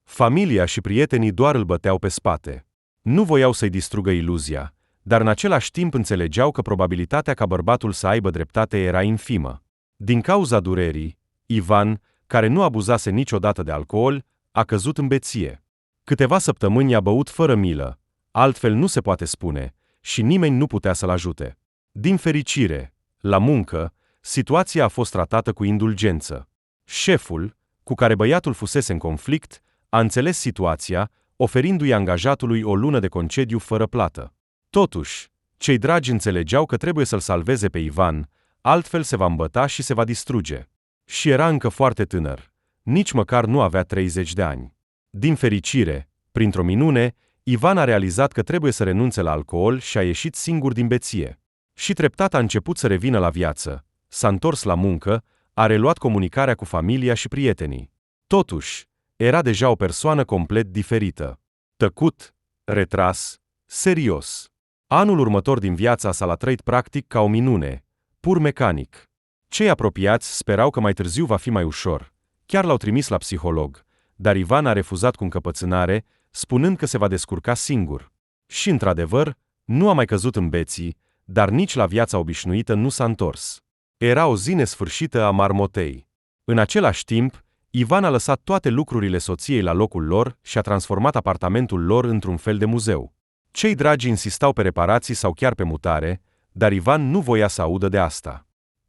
Speaker 1: Familia și prietenii doar îl băteau pe spate. Nu voiau să-i distrugă iluzia, dar în același timp înțelegeau că probabilitatea ca bărbatul să aibă dreptate era infimă. Din cauza durerii, Ivan, care nu abuzase niciodată de alcool, a căzut în beție. Câteva săptămâni a băut fără milă, altfel nu se poate spune, și nimeni nu putea să-l ajute. Din fericire, la muncă, situația a fost tratată cu indulgență. Șeful, cu care băiatul fusese în conflict, a înțeles situația, oferindu-i angajatului o lună de concediu fără plată. Totuși, cei dragi înțelegeau că trebuie să-l salveze pe Ivan, altfel se va îmbăta și se va distruge. Și era încă foarte tânăr, nici măcar nu avea 30 de ani. Din fericire, printr-o minune, Ivan a realizat că trebuie să renunțe la alcool și a ieșit singur din beție. Și treptat a început să revină la viață, s-a întors la muncă, a reluat comunicarea cu familia și prietenii. Totuși, era deja o persoană complet diferită. Tăcut, retras, serios. Anul următor din viața sa l-a trăit practic ca o minune, pur mecanic. Cei apropiați sperau că mai târziu va fi mai ușor. Chiar l-au trimis la psiholog, dar Ivan a refuzat cu încăpățânare, spunând că se va descurca singur. Și, într-adevăr, nu a mai căzut în beții, dar nici la viața obișnuită nu s-a întors. Era o zi nesfârșită a marmotei. În același timp, Ivan a lăsat toate lucrurile soției la locul lor și a transformat apartamentul lor într-un fel de muzeu. Cei dragi insistau pe reparații sau chiar pe mutare, dar Ivan nu voia să audă de asta.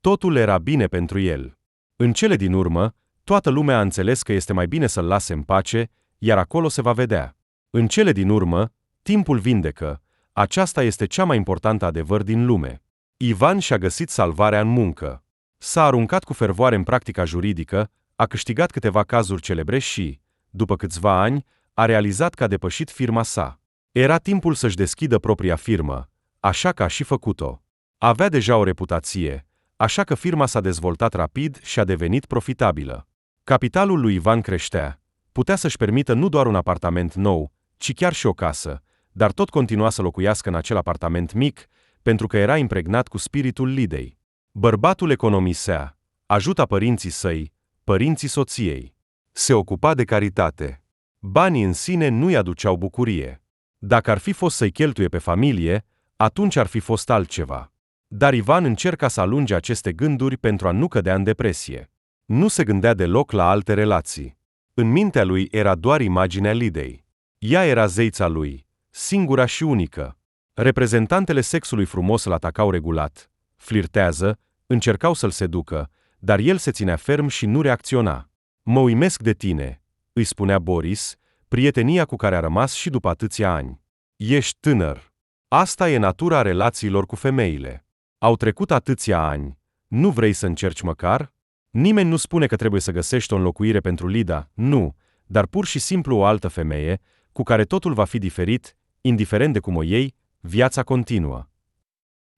Speaker 1: Totul era bine pentru el. În cele din urmă, toată lumea a înțeles că este mai bine să-l lase în pace, iar acolo se va vedea. În cele din urmă, timpul vindecă. Aceasta este cea mai importantă adevăr din lume. Ivan și-a găsit salvarea în muncă. S-a aruncat cu fervoare în practica juridică, a câștigat câteva cazuri celebre și, după câțiva ani, a realizat că a depășit firma sa. Era timpul să-și deschidă propria firmă, așa că a și făcut-o. Avea deja o reputație, așa că firma s-a dezvoltat rapid și a devenit profitabilă. Capitalul lui Ivan creștea. Putea să-și permită nu doar un apartament nou, ci chiar și o casă, dar tot continua să locuiască în acel apartament mic, pentru că era impregnat cu spiritul Lidei. Bărbatul economisea, ajuta părinții săi, părinții soției. Se ocupa de caritate. Banii în sine nu-i aduceau bucurie. Dacă ar fi fost să-i cheltuie pe familie, atunci ar fi fost altceva. Dar Ivan încerca să alunge aceste gânduri pentru a nu cădea în depresie. Nu se gândea deloc la alte relații. În mintea lui era doar imaginea Lidei. Ea era zeița lui, singura și unică. Reprezentantele sexului frumos îl atacau regulat, flirtează, încercau să-l seducă, dar el se ținea ferm și nu reacționa. Mă uimesc de tine, îi spunea Boris, prietenia cu care a rămas și după atâția ani. Ești tânăr. Asta e natura relațiilor cu femeile. Au trecut atâția ani. Nu vrei să încerci măcar? Nimeni nu spune că trebuie să găsești o înlocuire pentru Lida, nu, dar pur și simplu o altă femeie, cu care totul va fi diferit, indiferent de cum o iei, viața continuă.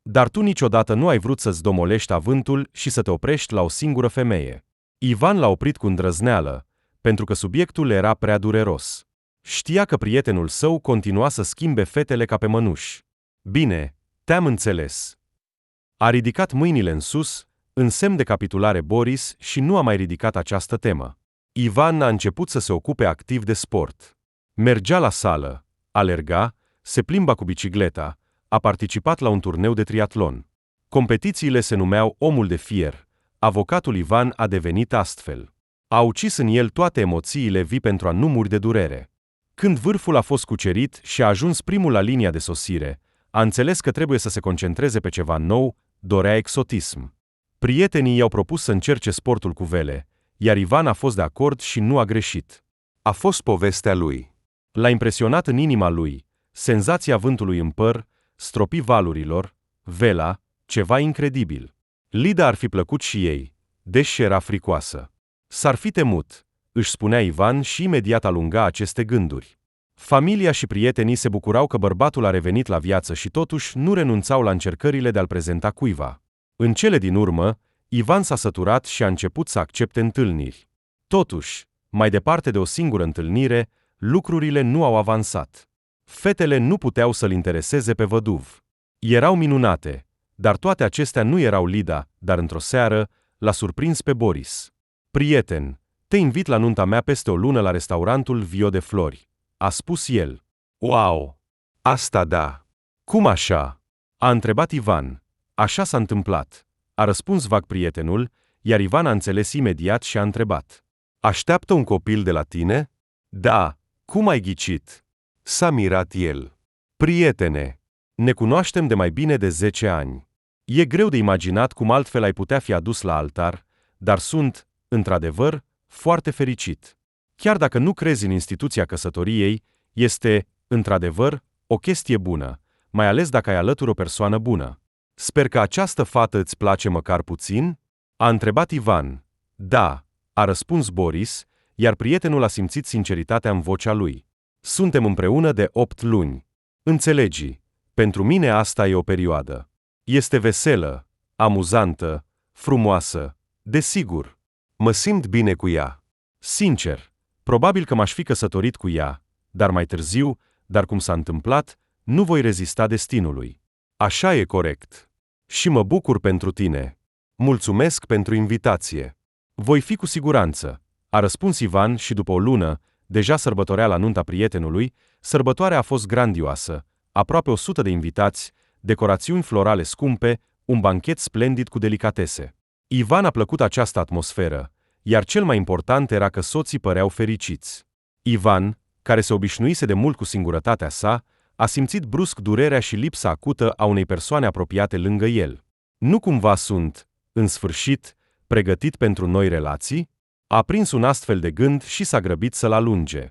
Speaker 1: Dar tu niciodată nu ai vrut să-ți domolești avântul și să te oprești la o singură femeie. Ivan l-a oprit cu îndrăzneală, pentru că subiectul era prea dureros. Știa că prietenul său continua să schimbe fetele ca pe mănuși. Bine, te-am înțeles. A ridicat mâinile în sus, în semn de capitulare Boris, și nu a mai ridicat această temă. Ivan a început să se ocupe activ de sport. Mergea la sală, alerga, se plimba cu bicicleta, a participat la un turneu de triatlon. Competițiile se numeau Omul de Fier. Avocatul Ivan a devenit astfel. A ucis în el toate emoțiile vii pentru a nu muri de durere. Când vârful a fost cucerit și a ajuns primul la linia de sosire, a înțeles că trebuie să se concentreze pe ceva nou, dorea exotism. Prietenii i-au propus să încerce sportul cu vele, iar Ivan a fost de acord și nu a greșit. A fost povestea lui. L-a impresionat în inima lui, senzația vântului în păr, stropii valurilor, vela, ceva incredibil. Lida ar fi plăcut și ei, deși era fricoasă. S-ar fi temut, își spunea Ivan și imediat alunga aceste gânduri. Familia și prietenii se bucurau că bărbatul a revenit la viață și totuși nu renunțau la încercările de a-l prezenta cuiva. În cele din urmă, Ivan s-a săturat și a început să accepte întâlniri. Totuși, mai departe de o singură întâlnire, lucrurile nu au avansat. Fetele nu puteau să-l intereseze pe văduv. Erau minunate, dar toate acestea nu erau Lida, dar într-o seară l-a surprins pe Boris. Prieten, te invit la nunta mea peste o lună la restaurantul Vio de Flori, a spus el. Wow! Asta da! Cum așa? A întrebat Ivan. Așa s-a întâmplat, a răspuns vag prietenul, iar Ivan a înțeles imediat și a întrebat.
Speaker 2: Așteaptă un copil de la tine?
Speaker 1: Da, cum ai ghicit?
Speaker 2: S-a mirat el.
Speaker 1: Prietene, ne cunoaștem de mai bine de 10 ani. E greu de imaginat cum altfel ai putea fi adus la altar, dar sunt, într-adevăr, foarte fericit. Chiar dacă nu crezi în instituția căsătoriei, este, într-adevăr, o chestie bună, mai ales dacă ai alături o persoană bună.
Speaker 2: Sper că această fată îți place măcar puțin?
Speaker 1: A întrebat Ivan. Da, a răspuns Boris, iar prietenul a simțit sinceritatea în vocea lui. Suntem împreună de 8 luni. Înțelegi, pentru mine asta e o perioadă. Este veselă, amuzantă, frumoasă, desigur.
Speaker 2: Mă simt bine cu ea.
Speaker 1: Sincer, probabil că m-aș fi căsătorit cu ea, dar mai târziu, dar cum s-a întâmplat, nu voi rezista destinului.
Speaker 2: Așa e corect.
Speaker 1: Și mă bucur pentru tine.
Speaker 2: Mulțumesc pentru invitație.
Speaker 1: Voi fi cu siguranță, a răspuns Ivan și după o lună, deja sărbătorea la nunta prietenului, sărbătoarea a fost grandioasă, aproape 100 de invitați, decorațiuni florale scumpe, un banchet splendid cu delicatese. Ivan a plăcut această atmosferă, iar cel mai important era că soții păreau fericiți. Ivan, care se obișnuise de mult cu singurătatea sa, a simțit brusc durerea și lipsa acută a unei persoane apropiate lângă el. Nu cumva sunt, în sfârșit, pregătit pentru noi relații? A prins un astfel de gând și s-a grăbit să-l alunge.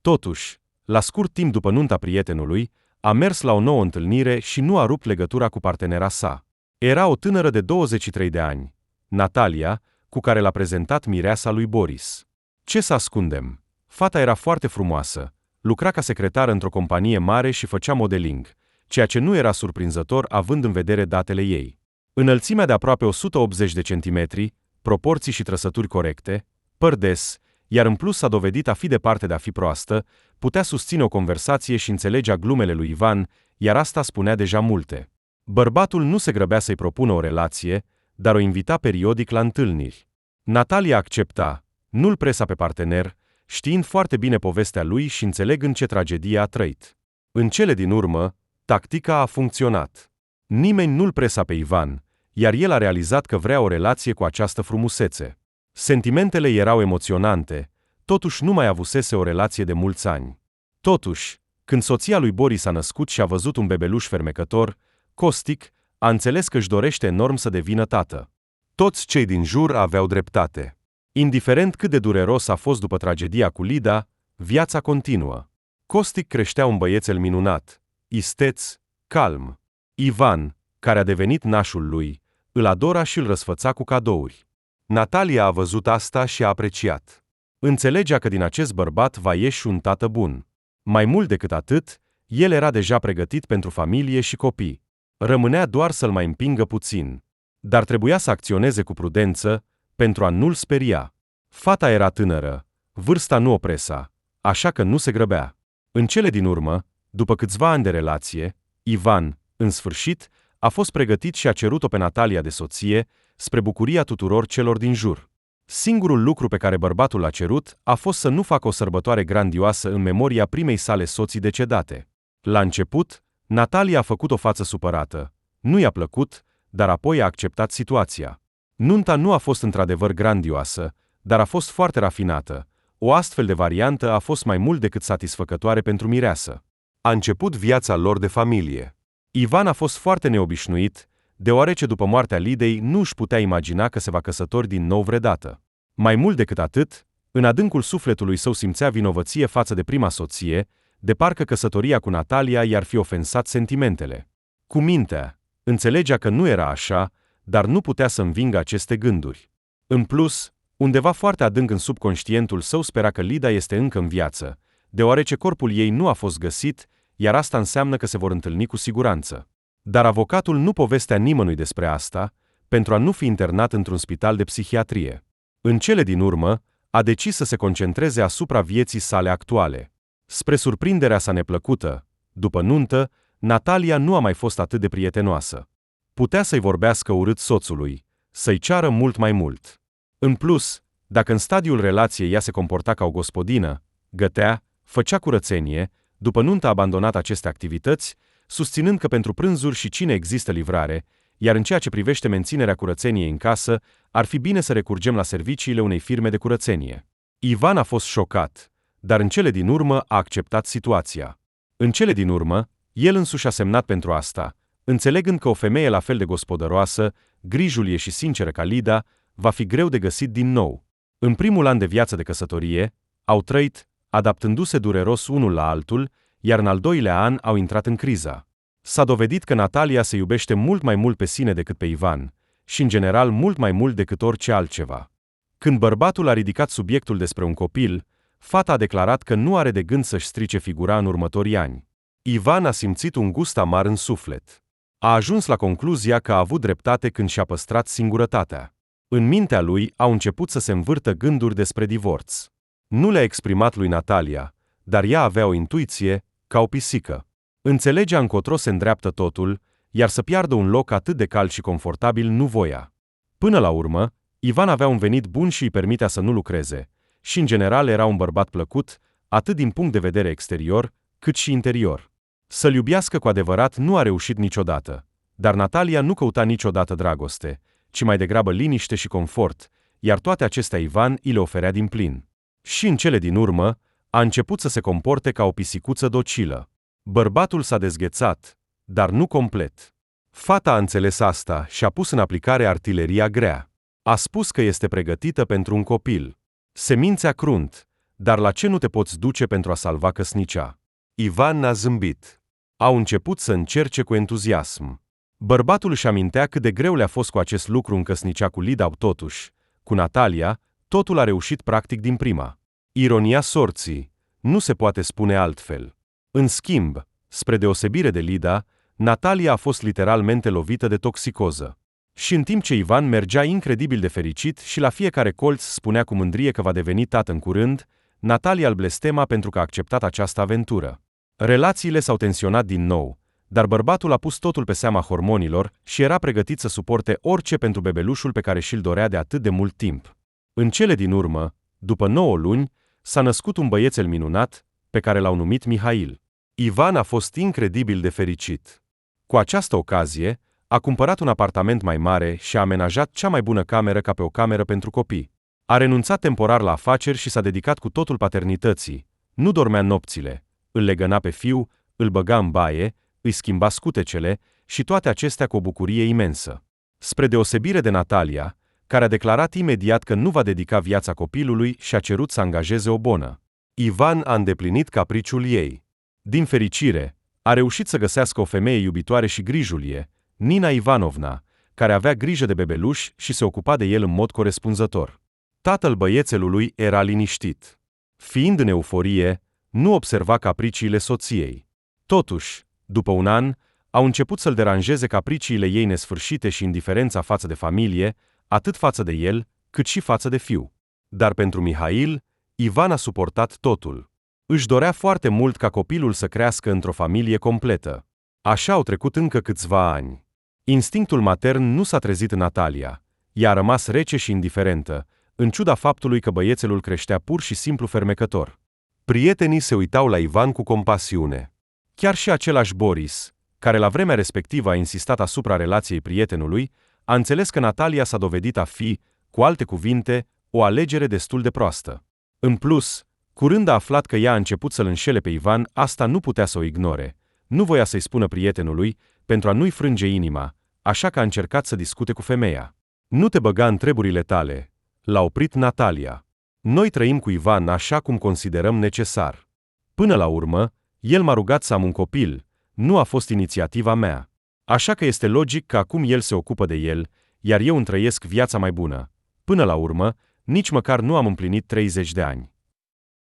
Speaker 1: Totuși, la scurt timp după nunta prietenului, a mers la o nouă întâlnire și nu a rupt legătura cu partenera sa. Era o tânără de 23 de ani, Natalia, cu care l-a prezentat mireasa lui Boris. Ce să ascundem? Fata era foarte frumoasă, lucra ca secretară într-o companie mare și făcea modeling, ceea ce nu era surprinzător având în vedere datele ei. Înălțimea de aproape 180 de centimetri, proporții și trăsături corecte, păr des, iar în plus s-a dovedit a fi departe de a fi proastă, putea susține o conversație și înțelegea glumele lui Ivan, iar asta spunea deja multe. Bărbatul nu se grăbea să-i propună o relație, dar o invita periodic la întâlniri. Natalia accepta, nu-l presa pe partener, știind foarte bine povestea lui și înțelegând ce tragedie a trăit. În cele din urmă, tactica a funcționat. Nimeni nu-l presa pe Ivan, iar el a realizat că vrea o relație cu această frumusețe. Sentimentele erau emoționante, totuși nu mai avusese o relație de mulți ani. Totuși, când soția lui Boris a născut și a văzut un bebeluș fermecător, Costic a înțeles că își dorește enorm să devină tată.
Speaker 2: Toți cei din jur aveau dreptate.
Speaker 1: Indiferent cât de dureros a fost după tragedia cu Lida, viața continuă. Costic creștea un băiețel minunat, isteț, calm. Ivan, care a devenit nașul lui, îl adora și îl răsfăța cu cadouri.
Speaker 2: Natalia a văzut asta și a apreciat.
Speaker 1: Înțelegea că din acest bărbat va ieși un tată bun. Mai mult decât atât, el era deja pregătit pentru familie și copii. Rămânea doar să-l mai împingă puțin. Dar trebuia să acționeze cu prudență, pentru a nu-l speria. Fata era tânără, vârsta nu o presa, așa că nu se grăbea. În cele din urmă, după câțiva ani de relație, Ivan, în sfârșit, a fost pregătit și a cerut-o pe Natalia de soție, spre bucuria tuturor celor din jur. Singurul lucru pe care bărbatul l-a cerut a fost să nu facă o sărbătoare grandioasă în memoria primei sale soții decedate. La început, Natalia a făcut o față supărată. Nu i-a plăcut, dar apoi a acceptat situația. Nunta nu a fost într-adevăr grandioasă, dar a fost foarte rafinată. O astfel de variantă a fost mai mult decât satisfăcătoare pentru mireasă.
Speaker 2: A început viața lor de familie.
Speaker 1: Ivan a fost foarte neobișnuit, deoarece după moartea Lidei nu își putea imagina că se va căsători din nou vreodată. Mai mult decât atât, în adâncul sufletului său simțea vinovăție față de prima soție, de parcă căsătoria cu Natalia i-ar fi ofensat sentimentele. Cu mintea, înțelegea că nu era așa, dar nu putea să învingă aceste gânduri. În plus, undeva foarte adânc în subconștientul său spera că Lida este încă în viață, deoarece corpul ei nu a fost găsit, iar asta înseamnă că se vor întâlni cu siguranță. Dar avocatul nu povestea nimănui despre asta, pentru a nu fi internat într-un spital de psihiatrie. În cele din urmă, a decis să se concentreze asupra vieții sale actuale. Spre surprinderea sa neplăcută, după nuntă, Natalia nu a mai fost atât de prietenoasă. Putea să-i vorbească urât soțului, să-i ceară mult mai mult. În plus, dacă în stadiul relației ea se comporta ca o gospodină, gătea, făcea curățenie, după nuntă a abandonat aceste activități, susținând că pentru prânzuri și cine există livrare, iar în ceea ce privește menținerea curățeniei în casă, ar fi bine să recurgem la serviciile unei firme de curățenie. Ivan a fost șocat, dar în cele din urmă a acceptat situația. În cele din urmă, el însuși a semnat pentru asta, înțelegând că o femeie la fel de gospodăroasă, grijulie și sinceră ca Lida, va fi greu de găsit din nou. În primul an de viață de căsătorie, au trăit, adaptându-se dureros unul la altul, iar în al doilea an au intrat în criza. S-a dovedit că Natalia se iubește mult mai mult pe sine decât pe Ivan, și în general mult mai mult decât orice altceva. Când bărbatul a ridicat subiectul despre un copil, fata a declarat că nu are de gând să-și strice figura în următorii ani. Ivan a simțit un gust amar în suflet. A ajuns la concluzia că a avut dreptate când și-a păstrat singurătatea. În mintea lui au început să se învârtă gânduri despre divorț. Nu le-a exprimat lui Natalia, dar ea avea o intuiție, ca o pisică. Înțelegea încotro se îndreaptă totul, iar să piardă un loc atât de cald și confortabil nu voia. Până la urmă, Ivan avea un venit bun și îi permitea să nu lucreze, și în general era un bărbat plăcut, atât din punct de vedere exterior, cât și interior. Să-l iubească cu adevărat nu a reușit niciodată, dar Natalia nu căuta niciodată dragoste, ci mai degrabă liniște și confort, iar toate acestea Ivan îi le oferea din plin. Și în cele din urmă, a început să se comporte ca o pisicuță docilă. Bărbatul s-a dezghețat, dar nu complet. Fata a înțeles asta și a pus în aplicare artileria grea. A spus că este pregătită pentru un copil. Semințea crunt, dar la ce nu te poți duce pentru a salva căsnicea? Ivan a zâmbit. Au început să încerce cu entuziasm. Bărbatul își amintea cât de greu le-a fost cu acest lucru în căsnicea cu Lida, totuși, cu Natalia, totul a reușit practic din prima. Ironia sorții, nu se poate spune altfel. În schimb, spre deosebire de Lida, Natalia a fost literalmente lovită de toxicoză. Și în timp ce Ivan mergea incredibil de fericit și la fiecare colț spunea cu mândrie că va deveni tată în curând, Natalia îl blestema pentru că a acceptat această aventură. Relațiile s-au tensionat din nou, dar bărbatul a pus totul pe seama hormonilor și era pregătit să suporte orice pentru bebelușul pe care și-l dorea de atât de mult timp. În cele din urmă, după 9 luni, s-a născut un băiețel minunat, pe care l-au numit Mihail. Ivan a fost incredibil de fericit. Cu această ocazie, a cumpărat un apartament mai mare și a amenajat cea mai bună cameră ca pe o cameră pentru copii. A renunțat temporar la afaceri și s-a dedicat cu totul paternității. Nu dormea nopțile, îl legăna pe fiu, îl băga în baie, îi schimba scutecele și toate acestea cu o bucurie imensă. Spre deosebire de Natalia, care a declarat imediat că nu va dedica viața copilului și a cerut să angajeze o bonă. Ivan a îndeplinit capriciul ei. Din fericire, a reușit să găsească o femeie iubitoare și grijulie, Nina Ivanovna, care avea grijă de bebeluș și se ocupa de el în mod corespunzător. Tatăl băiețelului era liniștit. Fiind în euforie, nu observa capriciile soției. Totuși, după un an, au început să-l deranjeze capriciile ei nesfârșite și indiferența față de familie, atât față de el, cât și față de fiu. Dar pentru Mihail, Ivan a suportat totul. Își dorea foarte mult ca copilul să crească într-o familie completă. Așa au trecut încă câțiva ani. Instinctul matern nu s-a trezit în Natalia. Ea a rămas rece și indiferentă, în ciuda faptului că băiețelul creștea pur și simplu fermecător. Prietenii se uitau la Ivan cu compasiune. Chiar și același Boris, care la vremea respectivă a insistat asupra relației prietenului, a înțeles că Natalia s-a dovedit a fi, cu alte cuvinte, o alegere destul de proastă. În plus, curând a aflat că ea a început să-l înșele pe Ivan, asta nu putea să o ignore. Nu voia să-i spună prietenului, pentru a nu-i frânge inima, așa că a încercat să discute cu femeia. Nu te băga în treburile tale, l-a oprit Natalia. Noi trăim cu Ivan așa cum considerăm necesar. Până la urmă, el m-a rugat să am un copil, nu a fost inițiativa mea. Așa că este logic că acum el se ocupă de el, iar eu îmi trăiesc viața mai bună. Până la urmă, nici măcar nu am împlinit 30 de ani.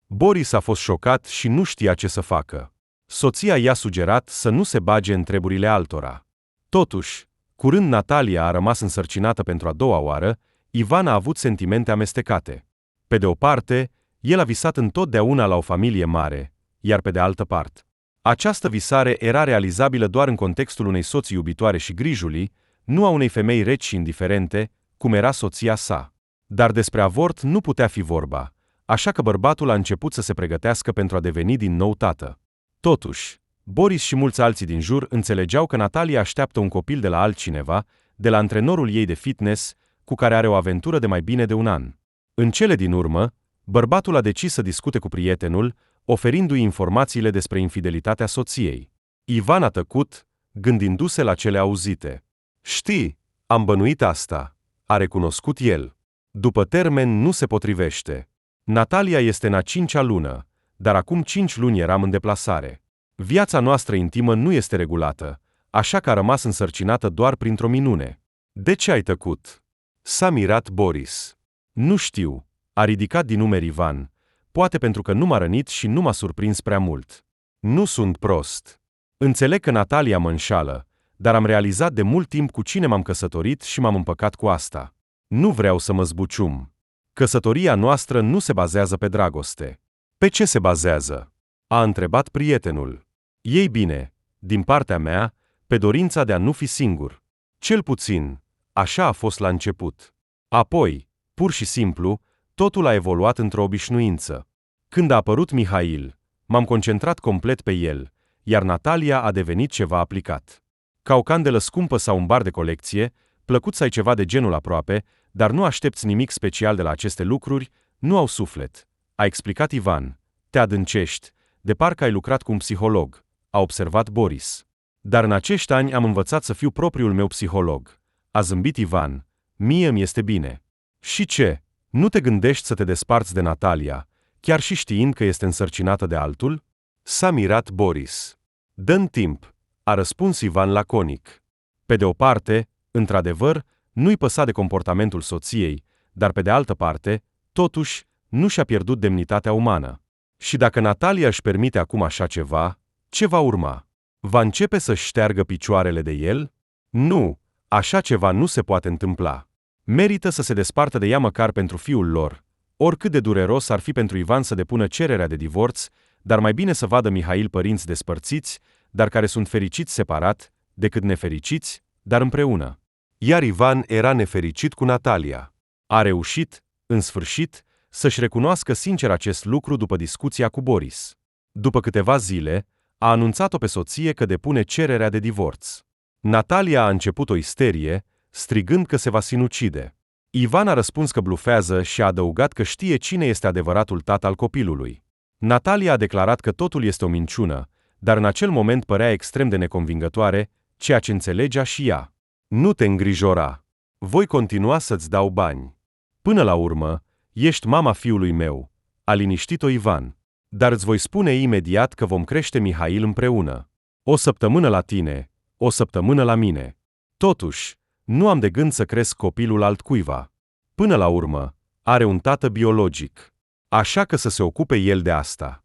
Speaker 1: Boris a fost șocat și nu știa ce să facă. Soția i-a sugerat să nu se bage în treburile altora. Totuși, curând Natalia a rămas însărcinată pentru a doua oară, Ivan a avut sentimente amestecate. Pe de o parte, el a visat întotdeauna la o familie mare, iar pe de altă parte, această visare era realizabilă doar în contextul unei soții iubitoare și grijulii, nu a unei femei reci și indiferente, cum era soția sa. Dar despre avort nu putea fi vorba, așa că bărbatul a început să se pregătească pentru a deveni din nou tată. Totuși, Boris și mulți alții din jur înțelegeau că Natalia așteaptă un copil de la altcineva, de la antrenorul ei de fitness, cu care are o aventură de mai bine de un an. În cele din urmă, Bărbatul a decis să discute cu prietenul, oferindu-i informațiile despre infidelitatea soției. Ivan a tăcut, gândindu-se la cele auzite.
Speaker 2: Știi, am bănuit asta, a recunoscut el.
Speaker 1: După termen nu se potrivește. Natalia este în a 5-a lună, dar acum 5 luni eram în deplasare. Viața noastră intimă nu este regulată, așa că a rămas însărcinată doar printr-o minune.
Speaker 2: De ce ai tăcut? S-a mirat Boris.
Speaker 1: Nu știu, a ridicat din numeri Ivan, poate pentru că nu m-a rănit și nu m-a surprins prea mult.
Speaker 2: Nu sunt prost.
Speaker 1: Înțeleg că Natalia mă înșală, dar am realizat de mult timp cu cine m-am căsătorit și m-am împăcat cu asta. Nu vreau să mă zbucium. Căsătoria noastră nu se bazează pe dragoste.
Speaker 2: Pe ce se bazează?
Speaker 1: A întrebat prietenul. Ei bine, din partea mea, pe dorința de a nu fi singur.
Speaker 2: Cel puțin, așa a fost la început.
Speaker 1: Apoi, pur și simplu, totul a evoluat într-o obișnuință. Când a apărut Mihail, m-am concentrat complet pe el, iar Natalia a devenit ceva aplicat. Ca o candelă scumpă sau un bar de colecție, plăcut să ai ceva de genul aproape, dar nu aștepți nimic special de la aceste lucruri, nu au suflet, a explicat Ivan. Te adâncești, de parcă ai lucrat cu un psiholog, a observat Boris. Dar în acești ani am învățat să fiu propriul meu psiholog, a zâmbit Ivan. Mie îmi este bine. Și ce? Nu te gândești să te desparți de Natalia, chiar și știind că este însărcinată de altul?
Speaker 2: S-a mirat Boris.
Speaker 1: Dă-mi timp, a răspuns Ivan laconic. Pe de o parte, într-adevăr, nu-i păsa de comportamentul soției, dar pe de altă parte, totuși, nu și-a pierdut demnitatea umană. Și dacă Natalia își permite acum așa ceva, ce va urma? Va începe să-și șteargă picioarele de el? Nu, așa ceva nu se poate întâmpla. Merită să se despartă de ea măcar pentru fiul lor. Oricât de dureros ar fi pentru Ivan să depună cererea de divorț, dar mai bine să vadă Mihail părinți despărțiți, dar care sunt fericiți separat, decât nefericiți, dar împreună.
Speaker 2: Iar Ivan era nefericit cu Natalia.
Speaker 1: A reușit, în sfârșit, să-și recunoască sincer acest lucru după discuția cu Boris. După câteva zile, a anunțat-o pe soție că depune cererea de divorț. Natalia a început o isterie, strigând că se va sinucide. Ivan a răspuns că blufează și a adăugat că știe cine este adevăratul tată al copilului. Natalia a declarat că totul este o minciună, dar în acel moment părea extrem de neconvingătoare, ceea ce înțelegea și ea.
Speaker 2: Nu te îngrijora. Voi continua să-ți dau bani.
Speaker 1: Până la urmă, ești mama fiului meu, a liniștit-o Ivan. Dar îți voi spune imediat că vom crește Mihail împreună. O săptămână la tine, o săptămână la mine. Totuși, nu am de gând să cresc copilul altcuiva. Până la urmă, are un tată biologic. Așa că să se ocupe el de asta.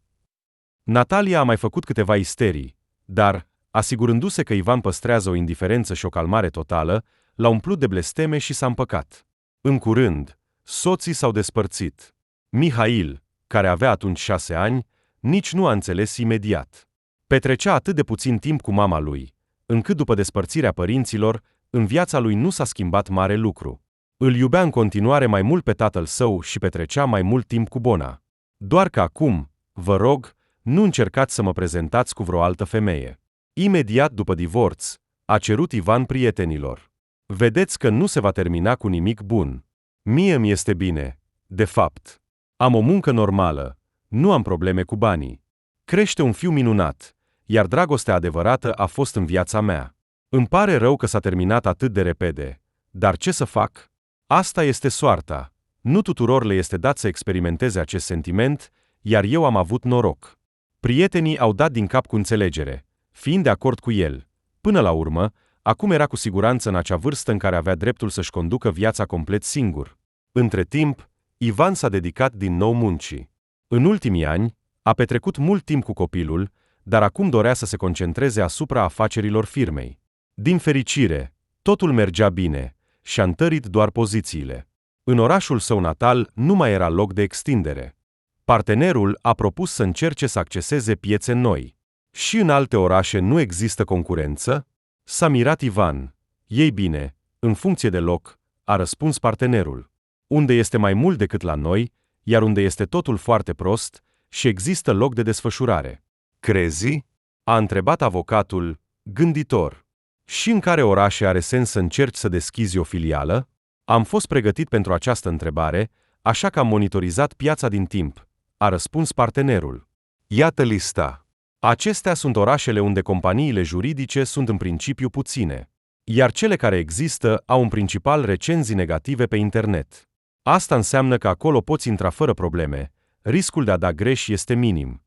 Speaker 1: Natalia a mai făcut câteva isterii, dar, asigurându-se că Ivan păstrează o indiferență și o calmare totală, l-a umplut de blesteme și s-a împăcat. În curând, soții s-au despărțit. Mihail, care avea atunci 6 ani, nici nu a înțeles imediat. Petrecea atât de puțin timp cu mama lui, încât după despărțirea părinților, în viața lui nu s-a schimbat mare lucru. Îl iubea în continuare mai mult pe tatăl său și petrecea mai mult timp cu Bona. Doar că acum, vă rog, nu încercați să mă prezentați cu vreo altă femeie. Imediat după divorț, a cerut Ivan prietenilor. Vedeți că nu se va termina cu nimic bun. Mie mi este bine. De fapt, am o muncă normală, nu am probleme cu banii. Crește un fiu minunat, iar dragostea adevărată a fost în viața mea. Îmi pare rău că s-a terminat atât de repede, dar ce să fac? Asta este soarta. Nu tuturor le este dat să experimenteze acest sentiment, iar eu am avut noroc. Prietenii au dat din cap cu înțelegere, fiind de acord cu el. Până la urmă, acum era cu siguranță în acea vârstă în care avea dreptul să-și conducă viața complet singur. Între timp, Ivan s-a dedicat din nou muncii. În ultimii ani, a petrecut mult timp cu copilul, dar acum dorea să se concentreze asupra afacerilor firmei. Din fericire, totul mergea bine și a întărit doar pozițiile. În orașul său natal nu mai era loc de extindere. Partenerul a propus să încerce să acceseze piețe noi. Și în alte orașe nu există concurență? S-a mirat Ivan. Ei bine, în funcție de loc, a răspuns partenerul. Unde este mai mult decât la noi, iar unde este totul foarte prost și există loc de desfășurare.
Speaker 2: Crezi?
Speaker 1: A întrebat avocatul, gânditor. Și în care orașe are sens să încerci să deschizi o filială? Am fost pregătit pentru această întrebare, așa că am monitorizat piața din timp, a răspuns partenerul.
Speaker 2: Iată lista.
Speaker 1: Acestea sunt orașele unde companiile juridice sunt în principiu puține, iar cele care există au în principal recenzii negative pe internet. Asta înseamnă că acolo poți intra fără probleme, riscul de a da greș este minim.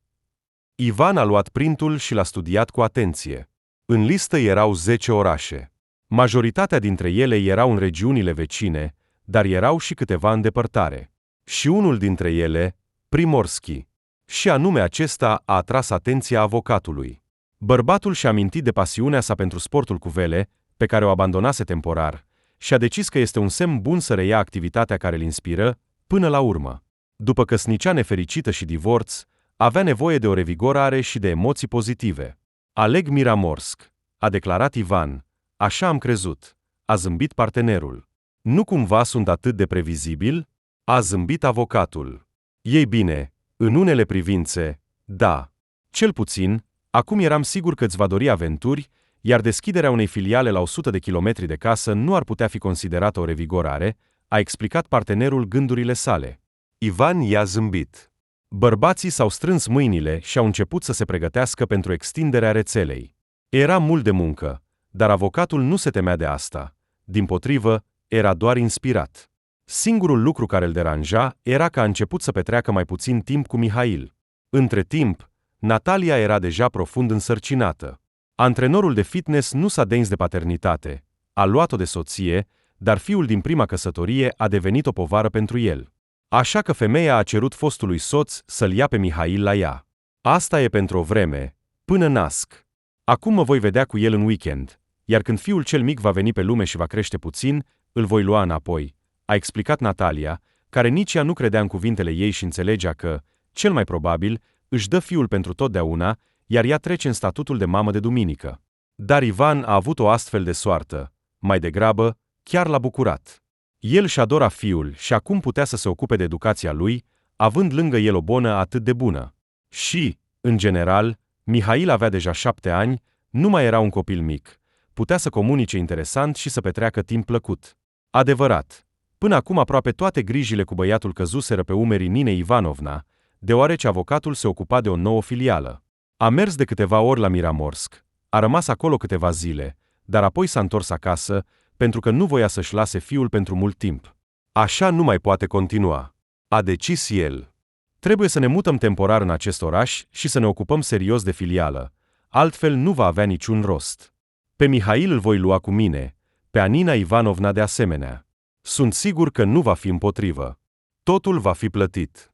Speaker 1: Ivan a luat printul și l-a studiat cu atenție.
Speaker 2: În listă erau 10 orașe.
Speaker 1: Majoritatea dintre ele erau în regiunile vecine, dar erau și câteva în depărtare. Și unul dintre ele, Primorski. Și anume acesta a atras atenția avocatului. Bărbatul și-a amintit de pasiunea sa pentru sportul cu vele, pe care o abandonase temporar, și a decis că este un semn bun să reia activitatea care îl inspiră, până la urmă. După căsnicia nefericită și divorț, avea nevoie de o revigorare și de emoții pozitive. Aleg Miramorsk, a declarat Ivan. Așa am crezut. A zâmbit partenerul. Nu cumva sunt atât de previzibil? A zâmbit avocatul. Ei bine, în unele privințe, da. Cel puțin, acum eram sigur că îți va dori aventuri, iar deschiderea unei filiale la 100 de kilometri de casă nu ar putea fi considerată o revigorare, a explicat partenerul gândurile sale.
Speaker 2: Ivan i-a zâmbit.
Speaker 1: Bărbații s-au strâns mâinile și au început să se pregătească pentru extinderea rețelei. Era mult de muncă, dar avocatul nu se temea de asta. Dimpotrivă, era doar inspirat. Singurul lucru care îl deranja era că a început să petreacă mai puțin timp cu Mihail. Între timp, Natalia era deja profund însărcinată. Antrenorul de fitness nu s-a dens de paternitate, a luat-o de soție, dar fiul din prima căsătorie a devenit o povară pentru el. Așa că femeia a cerut fostului soț să-l ia pe Mihail la ea. Asta e pentru o vreme, până nasc. Acum mă voi vedea cu el în weekend, iar când fiul cel mic va veni pe lume și va crește puțin, îl voi lua înapoi, a explicat Natalia, care nici ea nu credea în cuvintele ei și înțelegea că, cel mai probabil, își dă fiul pentru totdeauna, iar ea trece în statutul de mamă de duminică. Dar Ivan a avut o astfel de soartă, mai degrabă, chiar l-a bucurat. El și adora fiul și acum putea să se ocupe de educația lui, având lângă el o bonă atât de bună. Și, în general, Mihail avea deja 7 ani, nu mai era un copil mic, putea să comunice interesant și să petreacă timp plăcut. Adevărat, până acum aproape toate grijile cu băiatul căzuseră pe umerii Ninei Ivanovna, deoarece avocatul se ocupa de o nouă filială. A mers de câteva ori la Miramorsk, a rămas acolo câteva zile, dar apoi s-a întors acasă, pentru că nu voia să-și lase fiul pentru mult timp.
Speaker 2: Așa nu mai poate continua, a decis el.
Speaker 1: Trebuie să ne mutăm temporar în acest oraș și să ne ocupăm serios de filială, altfel nu va avea niciun rost. Pe Mihail îl voi lua cu mine, pe Anina Ivanovna de asemenea. Sunt sigur că nu va fi împotrivă. Totul va fi plătit.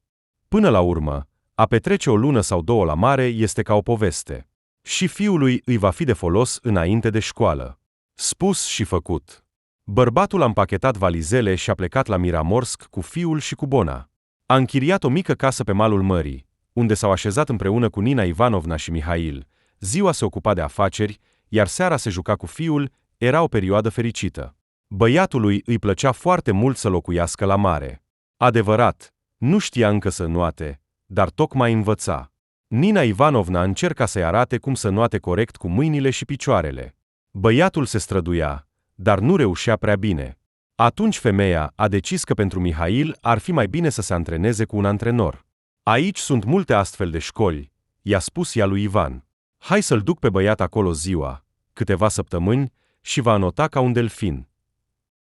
Speaker 1: Până la urmă, a petrece o lună sau 2 la mare este ca o poveste. Și fiului îi va fi de folos înainte de școală. Spus și făcut. Bărbatul a împachetat valizele și a plecat la Miramorsk cu fiul și cu bona. A închiriat o mică casă pe malul mării, unde s-au așezat împreună cu Nina Ivanovna și Mihail. Ziua se ocupa de afaceri, iar seara se juca cu fiul, era o perioadă fericită. Băiatului îi plăcea foarte mult să locuiască la mare. Adevărat, nu știa încă să înoate, dar tocmai învăța. Nina Ivanovna încerca să-i arate cum să înoate corect cu mâinile și picioarele. Băiatul se străduia, dar nu reușea prea bine. Atunci femeia a decis că pentru Mihail ar fi mai bine să se antreneze cu un antrenor. Aici sunt multe astfel de școli, i-a spus ea lui Ivan. Hai să-l duc pe băiat acolo ziua, câteva săptămâni, și va înota ca un delfin.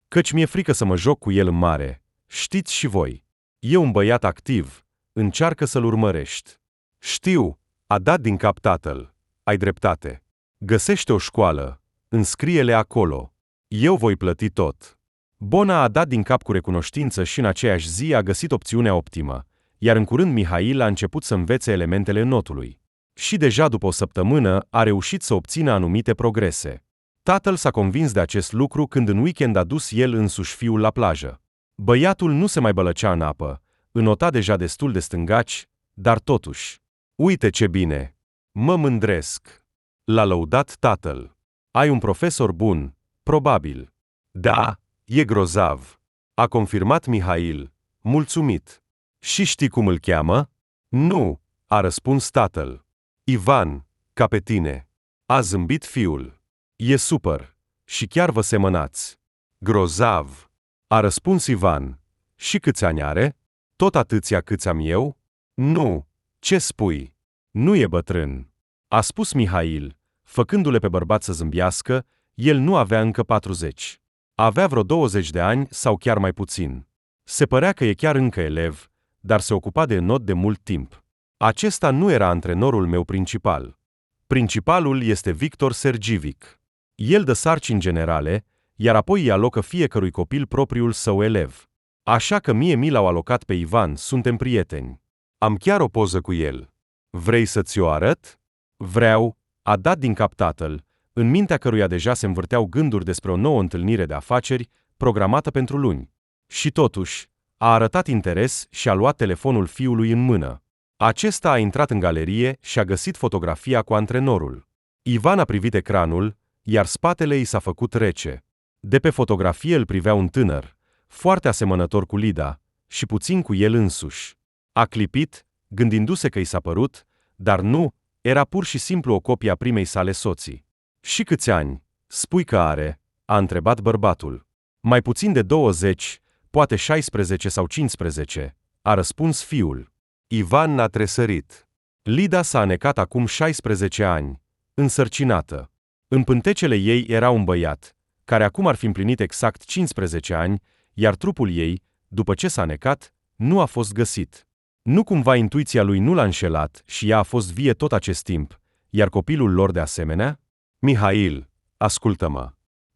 Speaker 1: Căci mi-e frică să mă joc cu el în mare, știți și voi. E un băiat activ, încearcă să-l urmărești.
Speaker 2: Știu, a dat din cap tatăl, ai dreptate. Găsește o școală, înscrie-le acolo. Eu voi plăti tot.
Speaker 1: Bona a dat din cap cu recunoștință și în aceeași zi a găsit opțiunea optimă, iar în curând Mihail a început să învețe elementele notului. Și deja după o săptămână a reușit să obțină anumite progrese. Tatăl s-a convins de acest lucru când în weekend a dus el însuși fiul la plajă. Băiatul nu se mai bălăcea în apă, înota deja destul de stângaci, dar totuși.
Speaker 2: Uite ce bine! Mă mândresc! L-a lăudat tatăl.
Speaker 1: Ai un profesor bun, probabil.
Speaker 2: Da, e grozav, a confirmat Mihail, mulțumit.
Speaker 1: Și știi cum îl cheamă?
Speaker 2: Nu, a răspuns tatăl. Ivan, ca pe tine. A zâmbit fiul.
Speaker 1: E super. Și chiar vă semănați.
Speaker 2: Grozav,
Speaker 1: a răspuns Ivan. Și câți ani are?
Speaker 2: Tot atâția câți am eu? Nu. Ce spui?
Speaker 1: Nu e bătrân, a spus Mihail, făcându-le pe bărbat să zâmbească. El nu avea încă 40. Avea vreo 20 de ani sau chiar mai puțin. Se părea că e chiar încă elev, dar se ocupa de not de mult timp. Acesta nu era antrenorul meu principal. Principalul este Victor Sergivic. El dă sarcini generale, iar apoi îi alocă fiecărui copil propriul său elev. Așa că mie mi l-au alocat pe Ivan, suntem prieteni.
Speaker 2: Am chiar o poză cu el. Vrei să ți-o arăt?
Speaker 1: Vreau, a dat din cap tatăl, în mintea căruia deja se învârteau gânduri despre o nouă întâlnire de afaceri, programată pentru luni. Și totuși, a arătat interes și a luat telefonul fiului în mână. Acesta a intrat în galerie și a găsit fotografia cu antrenorul. Ivan a privit ecranul, iar spatele i s-a făcut rece. De pe fotografie îl privea un tânăr, foarte asemănător cu Lida, și puțin cu el însuși. A clipit, gândindu-se că i s-a părut, dar nu, era pur și simplu o copie a primei sale soții. Și câți ani, spui că are? A întrebat bărbatul. Mai puțin de 20, poate 16 sau 15, a răspuns fiul.
Speaker 2: Ivan n-a tresărit.
Speaker 1: Lida s-a anecat acum 16 ani, însărcinată. În pântecele ei era un băiat, care acum ar fi împlinit exact 15 ani, iar trupul ei, după ce s-a anecat, nu a fost găsit. Nu cumva intuiția lui nu l-a înșelat și ea a fost vie tot acest timp, iar copilul lor de asemenea?
Speaker 2: Mihail, ascultă-mă.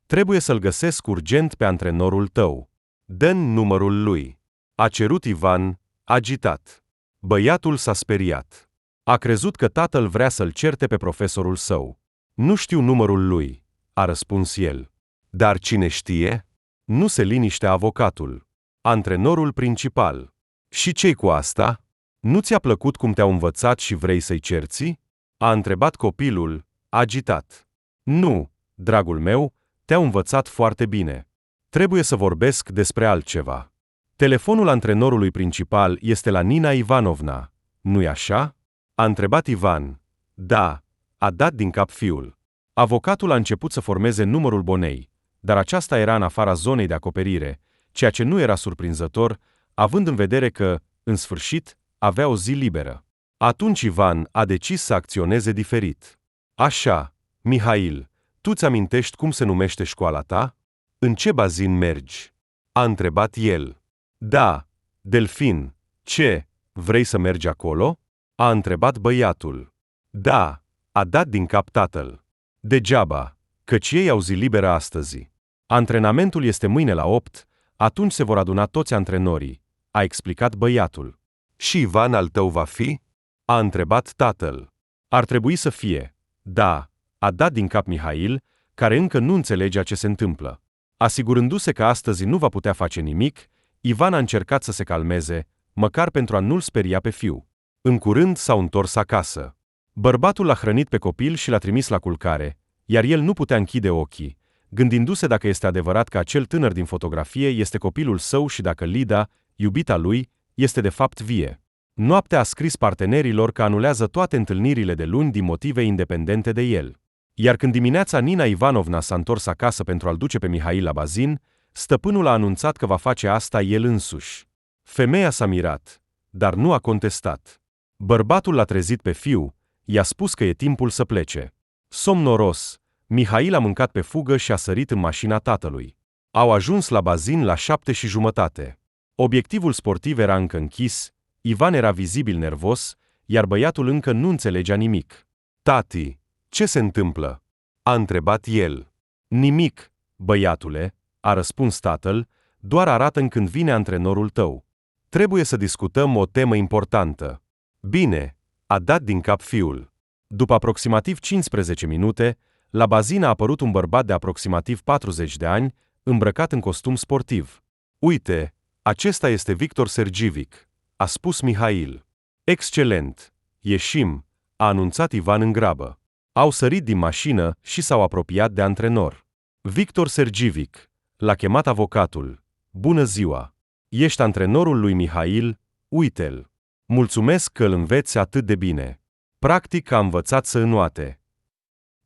Speaker 1: Trebuie să-l găsesc urgent pe antrenorul tău.
Speaker 2: Dă-mi numărul lui. A cerut Ivan, agitat. Băiatul s-a speriat.
Speaker 1: A crezut că tatăl vrea să-l certe pe profesorul său.
Speaker 2: Nu știu numărul lui, a răspuns el. Dar cine știe?
Speaker 1: Nu se liniște avocatul.
Speaker 2: Antrenorul principal. Și ce-i cu asta?
Speaker 1: Nu ți-a plăcut cum te-au învățat și vrei să-i cerți?
Speaker 2: A întrebat copilul, agitat.
Speaker 1: Nu, dragul meu, te-au învățat foarte bine. Trebuie să vorbesc despre altceva. Telefonul antrenorului principal este la Nina Ivanovna, nu-i așa?
Speaker 2: A întrebat Ivan. Da, a dat din cap fiul.
Speaker 1: Avocatul a început să formeze numărul Bonei, dar aceasta era în afara zonei de acoperire, ceea ce nu era surprinzător, având în vedere că, în sfârșit, avea o zi liberă.
Speaker 2: Atunci Ivan a decis să acționeze diferit. Așa, Mihail, tu-ți amintești cum se numește școala ta? În ce bazin mergi? A întrebat el.
Speaker 1: Da, Delfin. Ce, vrei să mergi acolo? A întrebat băiatul.
Speaker 2: Da, a dat din cap tatăl.
Speaker 1: Degeaba, căci ei au zi liberă astăzi. Antrenamentul este mâine la 8, atunci se vor aduna toți antrenorii, a explicat băiatul.
Speaker 2: Și Ivan al tău va fi?
Speaker 1: A întrebat tatăl. Ar trebui să fie. Da, a dat din cap Mihail, care încă nu înțelegea ce se întâmplă. Asigurându-se că astăzi nu va putea face nimic, Ivan a încercat să se calmeze, măcar pentru a nu-l speria pe fiu. În curând s-au întors acasă. Bărbatul l-a hrănit pe copil și l-a trimis la culcare, iar el nu putea închide ochii, gândindu-se dacă este adevărat că acel tânăr din fotografie este copilul său și dacă Lida, iubita lui, este de fapt vie. Noaptea a scris partenerilor că anulează toate întâlnirile de luni din motive independente de el. Iar când dimineața Nina Ivanovna s-a întors acasă pentru a-l duce pe Mihail la bazin, stăpânul a anunțat că va face asta el însuși. Femeia s-a mirat, dar nu a contestat. Bărbatul l-a trezit pe fiu, i-a spus că e timpul să plece. Somnoros, Mihail a mâncat pe fugă și a sărit în mașina tatălui. Au ajuns la bazin la 7:30. Obiectivul sportiv era încă închis, Ivan era vizibil nervos, iar băiatul încă nu înțelegea nimic.
Speaker 2: Tati, ce se întâmplă? A întrebat el.
Speaker 1: Nimic, băiatule, a răspuns tatăl, doar arată-mi când vine antrenorul tău. Trebuie să discutăm o temă importantă.
Speaker 2: Bine, a dat din cap fiul.
Speaker 1: După aproximativ 15 minute, la bazin a apărut un bărbat de aproximativ 40 de ani, îmbrăcat în costum sportiv.
Speaker 2: Uite, acesta este Victor Sergivic, a spus Mihail.
Speaker 1: Excelent! Ieșim, a anunțat Ivan în grabă. Au sărit din mașină și s-au apropiat de antrenor. Victor Sergivic, l-a chemat avocatul. Bună ziua! Ești antrenorul lui Mihail? Uite-l! Mulțumesc că îl înveți atât de bine. Practic a învățat să înoate.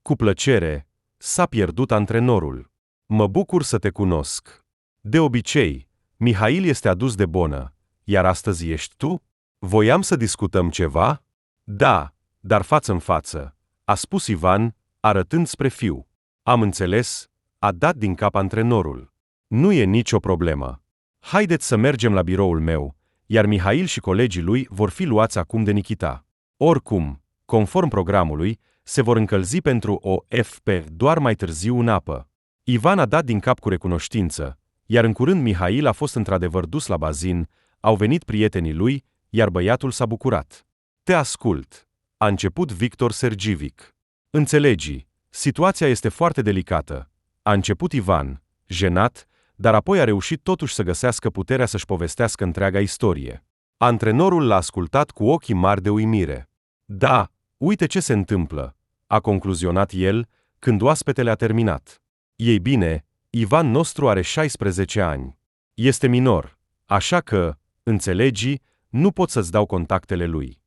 Speaker 1: Cu plăcere, s-a pierdut antrenorul. Mă bucur să te cunosc. De obicei, Mihail este adus de bonă,
Speaker 2: Iar astăzi ești tu? Voiam să discutăm ceva? Da, dar față în față, a spus Ivan, arătând spre fiu. Am înțeles, a dat din cap antrenorul. Nu e nicio problemă. Haideți să mergem la biroul meu, iar Mihail și colegii lui vor fi luați acum de Nikita. Oricum, conform programului, se vor încălzi pentru OFP doar mai târziu în apă. Ivan a dat din cap cu recunoștință, iar în curând Mihail a fost într-adevăr dus la bazin, au venit prietenii lui, iar băiatul s-a bucurat. Te ascult, a început Victor Sergivic. Înțelegi, situația este foarte delicată, a început Ivan, jenat, dar apoi a reușit totuși să găsească puterea să-și povestească întreaga istorie. Antrenorul l-a ascultat cu ochii mari de uimire. Da, uite ce se întâmplă, a concluzionat el, când oaspetele a terminat. Ei bine, Ivan nostru are 16 ani. Este minor, așa că, înțelegi, nu pot să-ți dau contactele lui.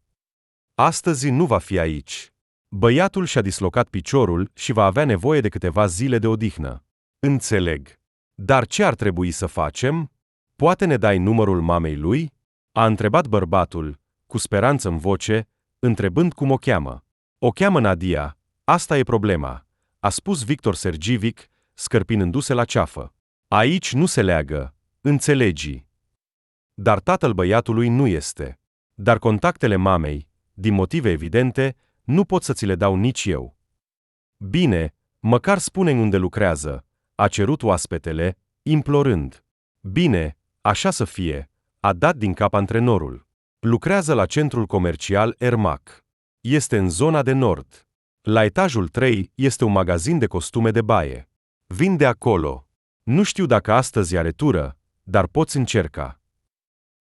Speaker 2: Astăzi nu va fi aici. Băiatul și-a dislocat piciorul și va avea nevoie de câteva zile de odihnă. Înțeleg. Dar ce ar trebui să facem? Poate ne dai numărul mamei lui? A întrebat bărbatul, cu speranță în voce, întrebând cum o cheamă. O cheamă Nadia, asta e problema, a spus Victor Sergivic, scărpinându-se la ceafă. Aici nu se leagă, înțelegi. Dar tatăl băiatului nu este. Dar contactele mamei, din motive evidente, nu pot să ți le dau nici eu. Bine, măcar spune-mi unde lucrează, a cerut oaspetele, implorând. Bine, așa să fie, a dat din cap antrenorul. Lucrează la centrul comercial Ermac. Este în zona de nord. La etajul 3 este un magazin de costume de baie. Vin de acolo. Nu știu dacă astăzi are tură, dar poți încerca.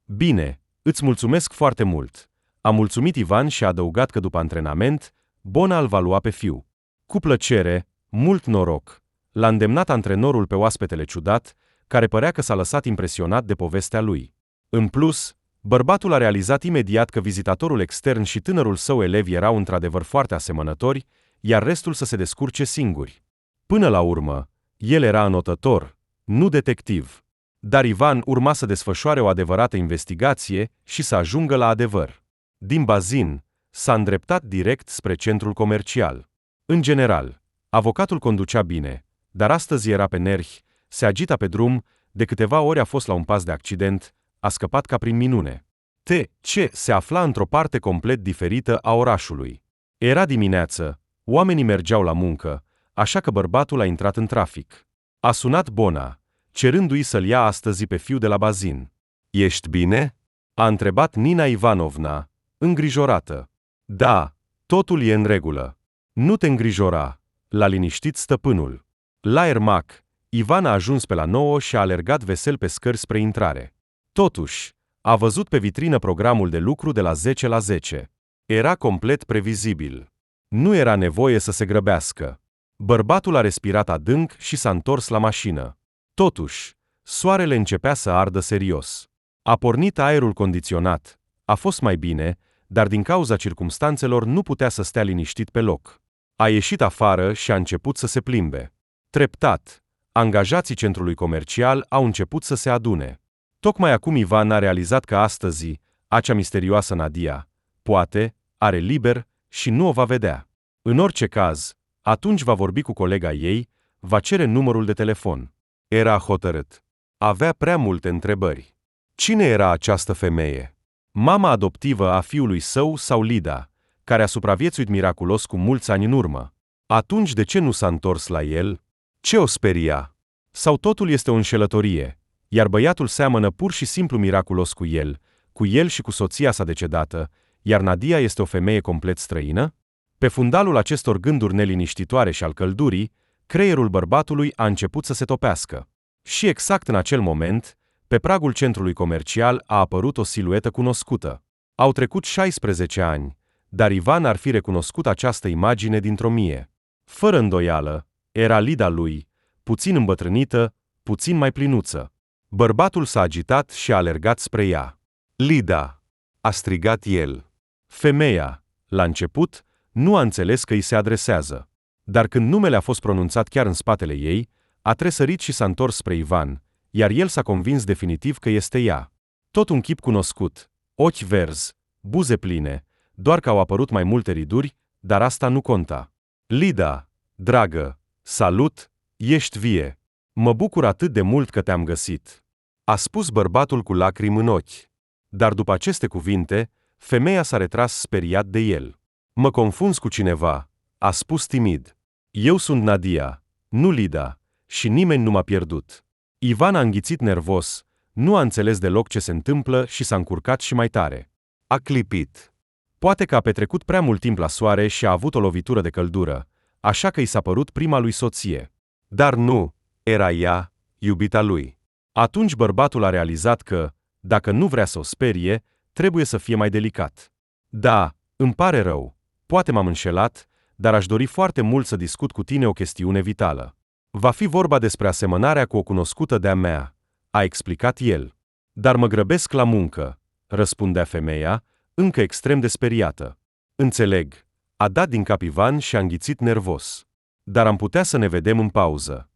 Speaker 2: Bine, îți mulțumesc foarte mult. A mulțumit Ivan și a adăugat că după antrenament, Bona îl va lua pe fiu. Cu plăcere, mult noroc. L-a îndemnat antrenorul pe oaspetele ciudat, care părea că s-a lăsat impresionat de povestea lui. În plus, bărbatul a realizat imediat că vizitatorul extern și tânărul său elev erau într-adevăr foarte asemănători, iar restul să se descurce singuri. Până la urmă, el era înotător, nu detectiv. Dar Ivan urma să desfășoare o adevărată investigație și să ajungă la adevăr. Din bazin, s-a îndreptat direct spre centrul comercial. În general, avocatul conducea bine, dar astăzi era pe nervi, se agita pe drum, de câteva ori a fost la un pas de accident, a scăpat ca prin minune. T.C. se afla într-o parte complet diferită a orașului. Era dimineață, oamenii mergeau la muncă, așa că bărbatul a intrat în trafic. A sunat Bona, cerându-i să-l ia astăzi pe fiul de la bazin. Ești bine? A întrebat Nina Ivanovna, îngrijorată. Da, totul e în regulă. Nu te îngrijora, l-a liniștit stăpânul. La Ermac, Ivan a ajuns pe la 9 și a alergat vesel pe scări spre intrare. Totuși, a văzut pe vitrină programul de lucru de la 10 la 10. Era complet previzibil. Nu era nevoie să se grăbească. Bărbatul a respirat adânc și s-a întors la mașină. Totuși, soarele începea să ardă serios. A pornit aerul condiționat. A fost mai bine, dar din cauza circumstanțelor nu putea să stea liniștit pe loc. A ieșit afară și a început să se plimbe. Treptat, angajații centrului comercial au început să se adune. Tocmai acum Ivan a realizat că astăzi, acea misterioasă Nadia, poate, are liber și nu o va vedea. În orice caz, atunci va vorbi cu colega ei, va cere numărul de telefon. Era hotărât. Avea prea multe întrebări. Cine era această femeie? Mama adoptivă a fiului său sau Lida, care a supraviețuit miraculos cu mulți ani în urmă? Atunci de ce nu s-a întors la el? Ce o speria? Sau totul este o înșelătorie, iar băiatul seamănă pur și simplu miraculos cu el și cu soția sa decedată, iar Nadia este o femeie complet străină? Pe fundalul acestor gânduri neliniștitoare și al căldurii, creierul bărbatului a început să se topească. Și exact în acel moment, pe pragul centrului comercial a apărut o siluetă cunoscută. Au trecut 16 ani, dar Ivan ar fi recunoscut această imagine dintr-o mie. Fără îndoială, era Lida lui, puțin îmbătrânită, puțin mai plinuță. Bărbatul s-a agitat și a alergat spre ea. Lida! A strigat el. Femeia, la început, nu a înțeles că îi se adresează. Dar când numele a fost pronunțat chiar în spatele ei, a tresărit și s-a întors spre Ivan, iar el s-a convins definitiv că este ea.
Speaker 1: Tot un chip cunoscut, ochi verzi, buze pline, doar că au apărut mai multe riduri, dar asta nu conta. Lida, dragă, salut, ești vie. Mă bucur atât de mult că te-am găsit. A spus bărbatul cu lacrimi în ochi. Dar după aceste cuvinte, femeia s-a retras speriat de el. Mă confunzi cu cineva, a spus timid. Eu sunt Nadia, nu Lida, și nimeni nu m-a pierdut. Ivan a înghițit nervos, nu a înțeles deloc ce se întâmplă și s-a încurcat și mai tare. A clipit. Poate că a petrecut prea mult timp la soare și a avut o lovitură de căldură, așa că i s-a părut prima lui soție. Dar nu, era ea, iubita lui. Atunci bărbatul a realizat că, dacă nu vrea să o sperie, trebuie să fie mai delicat. Da, îmi pare rău, poate m-am înșelat, dar aș dori foarte mult să discut cu tine o chestiune vitală. Va fi vorba despre asemănarea cu o cunoscută de-a mea, a explicat el. Dar mă grăbesc la muncă, răspundea femeia, încă extrem de speriată. Înțeleg, a dat din cap Ivan și a înghițit nervos. Dar am putea să ne vedem în pauză.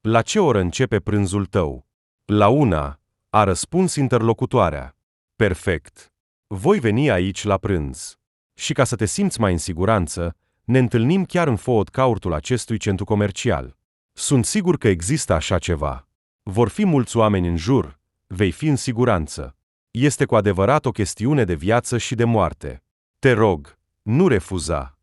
Speaker 1: La ce oră începe prânzul tău? La 1, a răspuns interlocutoarea. Perfect. Voi veni aici la prânz. Și ca să te simți mai în siguranță, ne întâlnim chiar în Fort Court-ul acestui centru comercial. Sunt sigur că există așa ceva. Vor fi mulți oameni în jur, vei fi în siguranță. Este cu adevărat o chestiune de viață și de moarte. Te rog, nu refuza.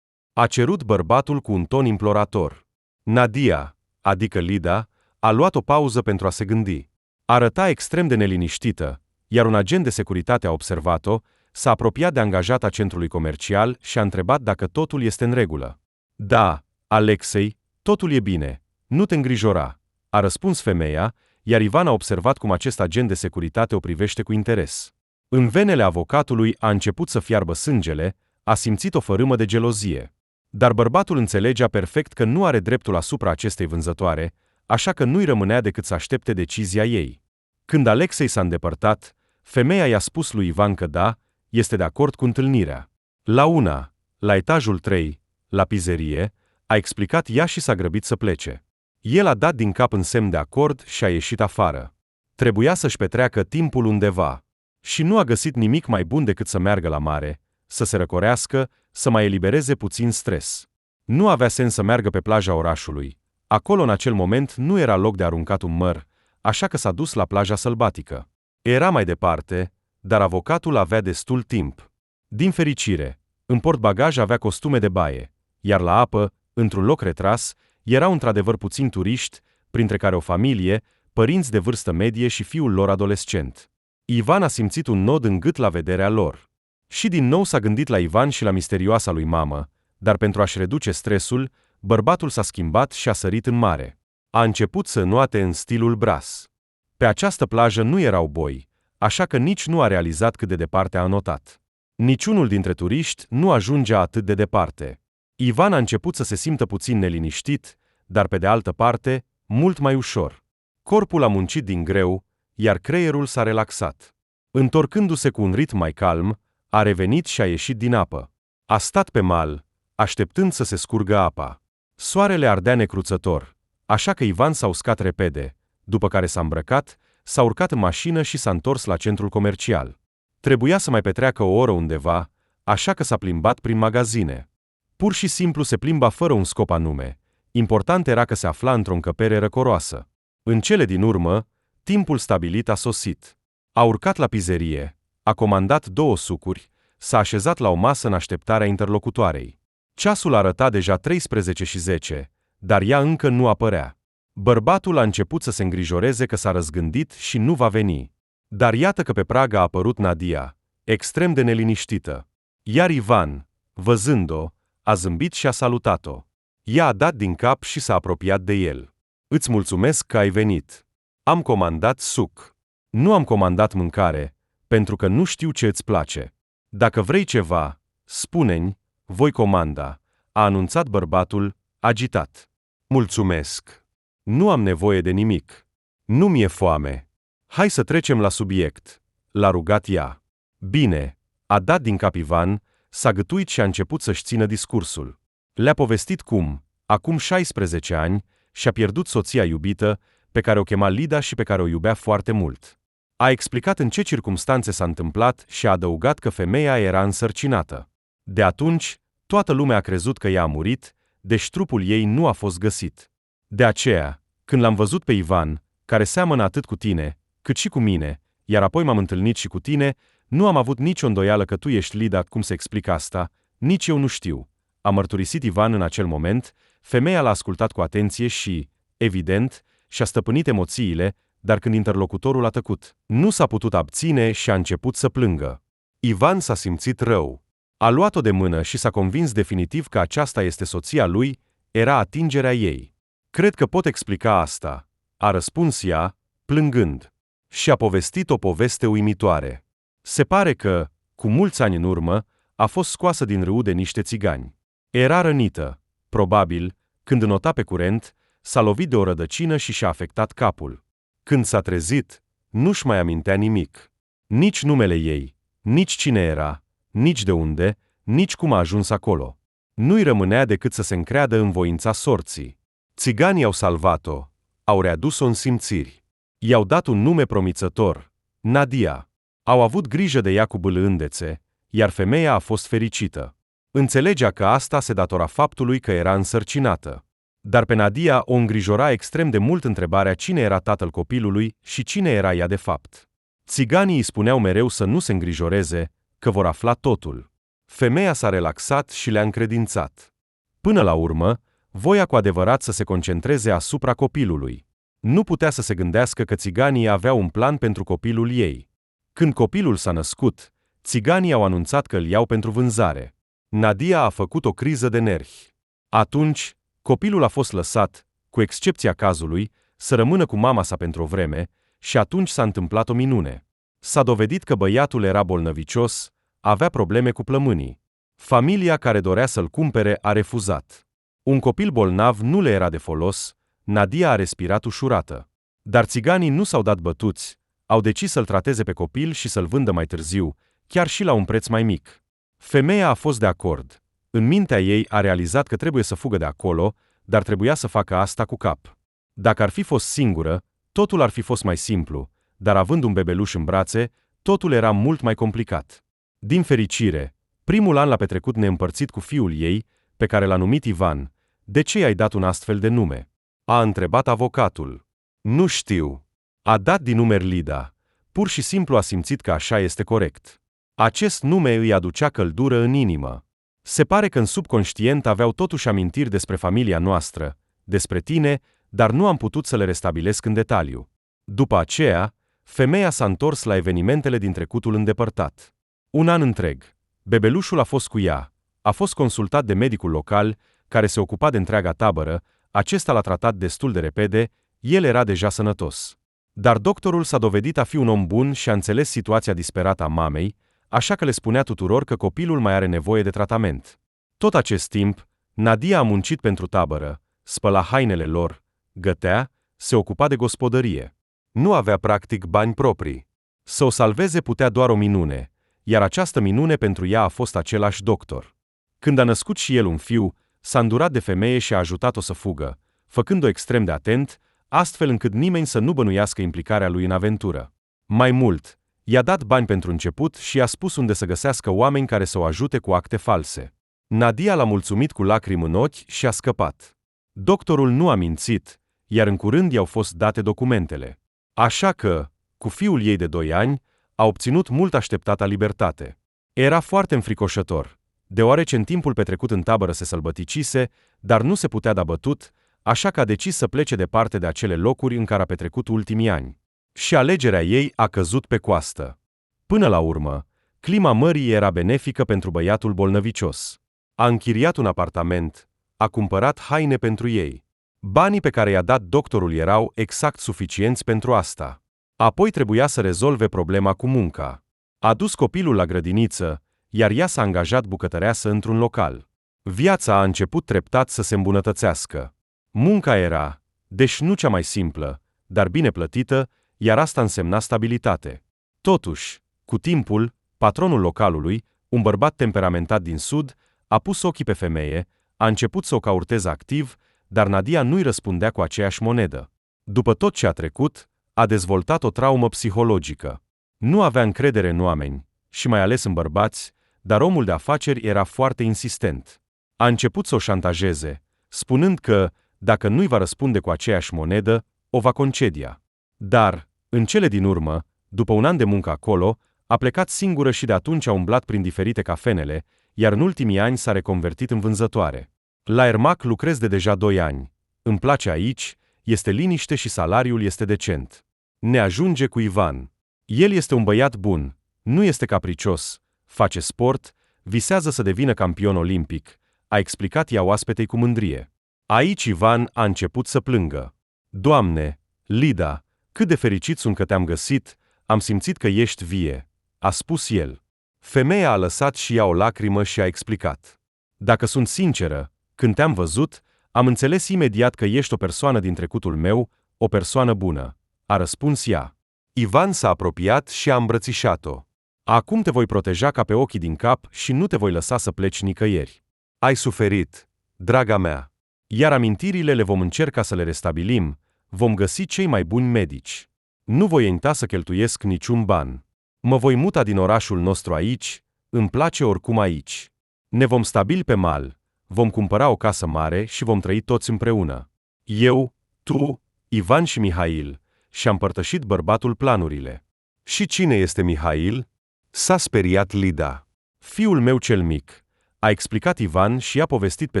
Speaker 1: A cerut bărbatul cu un ton implorator. Nadia, adică Lida, a luat o pauză pentru a se gândi. Arăta extrem de neliniștită, iar un agent de securitate a observat-o, s-a apropiat de angajata centrului comercial și a întrebat dacă totul este în regulă. Da, Alexei, totul e bine, nu te îngrijora, a răspuns femeia, iar Ivan a observat cum acest agent de securitate o privește cu interes. În venele avocatului a început să fiarbă sângele, a simțit o fărâmă de gelozie. Dar bărbatul înțelegea perfect că nu are dreptul asupra acestei vânzătoare, așa că nu-i rămânea decât să aștepte decizia ei. Când Alexei s-a îndepărtat, femeia i-a spus lui Ivan că da, este de acord cu întâlnirea. La 1, la etajul 3, la pizerie, a explicat ea și s-a grăbit să plece. El a dat din cap în semn de acord și a ieșit afară. Trebuia să-și petreacă timpul undeva. Și nu a găsit nimic mai bun decât să meargă la mare, să se răcorească, să mai elibereze puțin stres. Nu avea sens să meargă pe plaja orașului. Acolo în acel moment nu era loc de aruncat un măr, așa că s-a dus la plaja sălbatică. Era mai departe, dar avocatul avea destul timp. Din fericire, în portbagaj avea costume de baie, iar la apă, într-un loc retras, erau într-adevăr puțini turiști, printre care o familie, părinți de vârstă medie și fiul lor adolescent. Ivan a simțit un nod în gât la vederea lor. Și din nou s-a gândit la Ivan și la misterioasa lui mamă, dar pentru a-și reduce stresul, bărbatul s-a schimbat și a sărit în mare. A început să înoate în stilul Brass. Pe această plajă nu erau boi, așa că nici nu a realizat cât de departe a înotat. Niciunul dintre turiști nu ajungea atât de departe. Ivan a început să se simtă puțin neliniștit, dar pe de altă parte, mult mai ușor. Corpul a muncit din greu, iar creierul s-a relaxat. Întorcându-se cu un ritm mai calm, a revenit și a ieșit din apă. A stat pe mal, așteptând să se scurgă apa. Soarele ardea necruțător, așa că Ivan s-a uscat repede, după care s-a îmbrăcat, s-a urcat în mașină și s-a întors la centrul comercial. Trebuia să mai petreacă o oră undeva, așa că s-a plimbat prin magazine. Pur și simplu se plimba fără un scop anume. Important era că se afla într-o încăpere răcoroasă. În cele din urmă, timpul stabilit a sosit. A urcat la pizerie, a comandat 2 sucuri, s-a așezat la o masă în așteptarea interlocutoarei. Ceasul arăta deja 13:10, dar ea încă nu apărea. Bărbatul a început să se îngrijoreze că s-a răzgândit și nu va veni. Dar iată că pe prag a apărut Nadia, extrem de neliniștită. Iar Ivan, văzând-o, a zâmbit și a salutat-o. Ea a dat din cap și s-a apropiat de el. Îți mulțumesc că ai venit. Am comandat suc. Nu am comandat mâncare, pentru că nu știu ce îți place. Dacă vrei ceva, spune-mi, voi comanda, a anunțat bărbatul, agitat. Mulțumesc. Nu am nevoie de nimic. Nu mi-e foame. Hai să trecem la subiect, l-a rugat ea. Bine, a dat din cap Ivan, s-a gătuit și a început să-și țină discursul. Le-a povestit cum, acum 16 ani, și-a pierdut soția iubită, pe care o chema Lida și pe care o iubea foarte mult. A explicat în ce circumstanțe s-a întâmplat și a adăugat că femeia era însărcinată. De atunci, toată lumea a crezut că ea a murit, deși trupul ei nu a fost găsit. De aceea, când l-am văzut pe Ivan, care seamănă atât cu tine, cât și cu mine, iar apoi m-am întâlnit și cu tine, nu am avut nicio îndoială că tu ești Lida. Cum se explică asta? Nici eu nu știu, a mărturisit Ivan în acel moment. Femeia l-a ascultat cu atenție și, evident, și-a stăpânit emoțiile, dar când interlocutorul a tăcut, nu s-a putut abține și a început să plângă. Ivan s-a simțit rău. A luat-o de mână și s-a convins definitiv că aceasta este soția lui, era atingerea ei. Cred că pot explica asta, a răspuns ea, plângând. Și a povestit o poveste uimitoare. Se pare că, cu mulți ani în urmă, a fost scoasă din râu de niște țigani. Era rănită, probabil, când înota pe curent, s-a lovit de o rădăcină și și-a afectat capul. Când s-a trezit, nu-și mai amintea nimic. Nici numele ei, nici cine era, nici de unde, nici cum a ajuns acolo. Nu-i rămânea decât să se încreadă în voința sorții. Țiganii au salvat-o, au readus-o în simțiri. I-au dat un nume promițător, Nadia. Au avut grijă de ea cu bâlândețe, iar femeia a fost fericită. Înțelegea că asta se datora faptului că era însărcinată. Dar pe Nadia o îngrijora extrem de mult întrebarea cine era tatăl copilului și cine era ea de fapt. Țiganii îi spuneau mereu să nu se îngrijoreze, că vor afla totul. Femeia s-a relaxat și le-a încredințat. Până la urmă, voia cu adevărat să se concentreze asupra copilului. Nu putea să se gândească că țiganii aveau un plan pentru copilul ei. Când copilul s-a născut, țiganii au anunțat că îl iau pentru vânzare. Nadia a făcut o criză de nervi. Atunci, copilul a fost lăsat, cu excepția cazului, să rămână cu mama sa pentru o vreme, și atunci s-a întâmplat o minune. S-a dovedit că băiatul era bolnăvicios, avea probleme cu plămânii. Familia care dorea să-l cumpere a refuzat. Un copil bolnav nu le era de folos, Nadia a respirat ușurată. Dar țiganii nu s-au dat bătuți, au decis să-l trateze pe copil și să-l vândă mai târziu, chiar și la un preț mai mic. Femeia a fost de acord. În mintea ei a realizat că trebuie să fugă de acolo, dar trebuia să facă asta cu cap. Dacă ar fi fost singură, totul ar fi fost mai simplu, dar având un bebeluș în brațe, totul era mult mai complicat. Din fericire, primul an l-a petrecut neîmpărțit cu fiul ei, pe care l-a numit Ivan. De ce i-ai dat un astfel de nume? A întrebat avocatul. Nu știu. A dat din numer Lida. Pur și simplu a simțit că așa este corect. Acest nume îi aducea căldură în inimă. Se pare că în subconștient aveau totuși amintiri despre familia noastră, despre tine, dar nu am putut să le restabilesc în detaliu. După aceea, femeia s-a întors la evenimentele din trecutul îndepărtat. Un an întreg. Bebelușul a fost cu ea. A fost consultat de medicul local, care se ocupa de întreaga tabără, acesta l-a tratat destul de repede, el era deja sănătos. Dar doctorul s-a dovedit a fi un om bun și a înțeles situația disperată a mamei, așa că le spunea tuturor că copilul mai are nevoie de tratament. Tot acest timp, Nadia a muncit pentru tabără, spăla hainele lor, gătea, se ocupa de gospodărie. Nu avea practic bani proprii. Să o salveze putea doar o minune, iar această minune pentru ea a fost același doctor. Când a născut și el un fiu, s-a îndurat de femeie și a ajutat-o să fugă, făcând-o extrem de atent, astfel încât nimeni să nu bănuiască implicarea lui în aventură. Mai mult, i-a dat bani pentru început și i-a spus unde să găsească oameni care să o ajute cu acte false. Nadia l-a mulțumit cu lacrimi în ochi și a scăpat. Doctorul nu a mințit, iar în curând i-au fost date documentele. Așa că, cu fiul ei de 2 ani, a obținut mult așteptata libertate. Era foarte înfricoșător, deoarece în timpul petrecut în tabără se sălbăticise, dar nu se putea da bătut, așa că a decis să plece departe de acele locuri în care a petrecut ultimii ani. Și alegerea ei a căzut pe coastă. Până la urmă, clima mării era benefică pentru băiatul bolnăvicios. A închiriat un apartament, a cumpărat haine pentru ei. Banii pe care i-a dat doctorul erau exact suficienți pentru asta. Apoi trebuia să rezolve problema cu munca. A dus copilul la grădiniță, iar ea s-a angajat bucătăreasă într-un local. Viața a început treptat să se îmbunătățească. Munca era, deși nu cea mai simplă, dar bine plătită, iar asta însemna stabilitate. Totuși, cu timpul, patronul localului, un bărbat temperamentat din sud, a pus ochii pe femeie, a început să o caurteze activ, dar Nadia nu-i răspundea cu aceeași monedă. După tot ce a trecut, A dezvoltat o traumă psihologică. Nu avea încredere în oameni, și mai ales în bărbați, dar omul de afaceri era foarte insistent. A început să o șantajeze, spunând că, dacă nu-i va răspunde cu aceeași monedă, o va concedia. Dar, în cele din urmă, după un an de muncă acolo, a plecat singură și de atunci a umblat prin diferite cafenele, iar în ultimii ani s-a reconvertit în vânzătoare. La Ermac lucrez de deja 2 ani. Îmi place aici, este liniște și salariul este decent. Ne ajunge cu Ivan. El este un băiat bun, nu este capricios, face sport, visează să devină campion olimpic, a explicat ea oaspetei cu mândrie. Aici Ivan a început să plângă. Doamne, Lida, cât de fericit sunt că te-am găsit, am simțit că ești vie, a spus el. Femeia a lăsat și ea o lacrimă și a explicat. Dacă sunt sinceră, când te-am văzut, am înțeles imediat că ești o persoană din trecutul meu, o persoană bună, a răspuns ea. Ivan s-a apropiat și a îmbrățișat-o. Acum te voi proteja ca pe ochii din cap și nu te voi lăsa să pleci nicăieri. Ai suferit, draga mea. Iar amintirile le vom încerca să le restabilim, vom găsi cei mai buni medici. Nu voi îngădui să cheltuiesc niciun ban. Mă voi muta din orașul nostru aici, îmi place oricum aici. Ne vom stabili pe mal, vom cumpăra o casă mare și vom trăi toți împreună. Eu, tu, Ivan și Mihail, și-a împărtășit bărbatul planurile. Și cine este Mihail? S-a speriat Lida. Fiul meu cel mic, a explicat Ivan și i-a povestit pe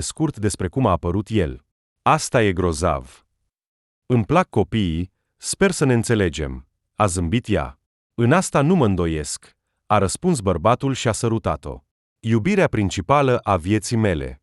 Speaker 1: scurt despre cum a apărut el. Asta e grozav. Îmi plac copiii, sper să ne înțelegem, a zâmbit ea. În asta nu mă îndoiesc, a răspuns bărbatul și a sărutat-o. Iubirea principală a vieții mele.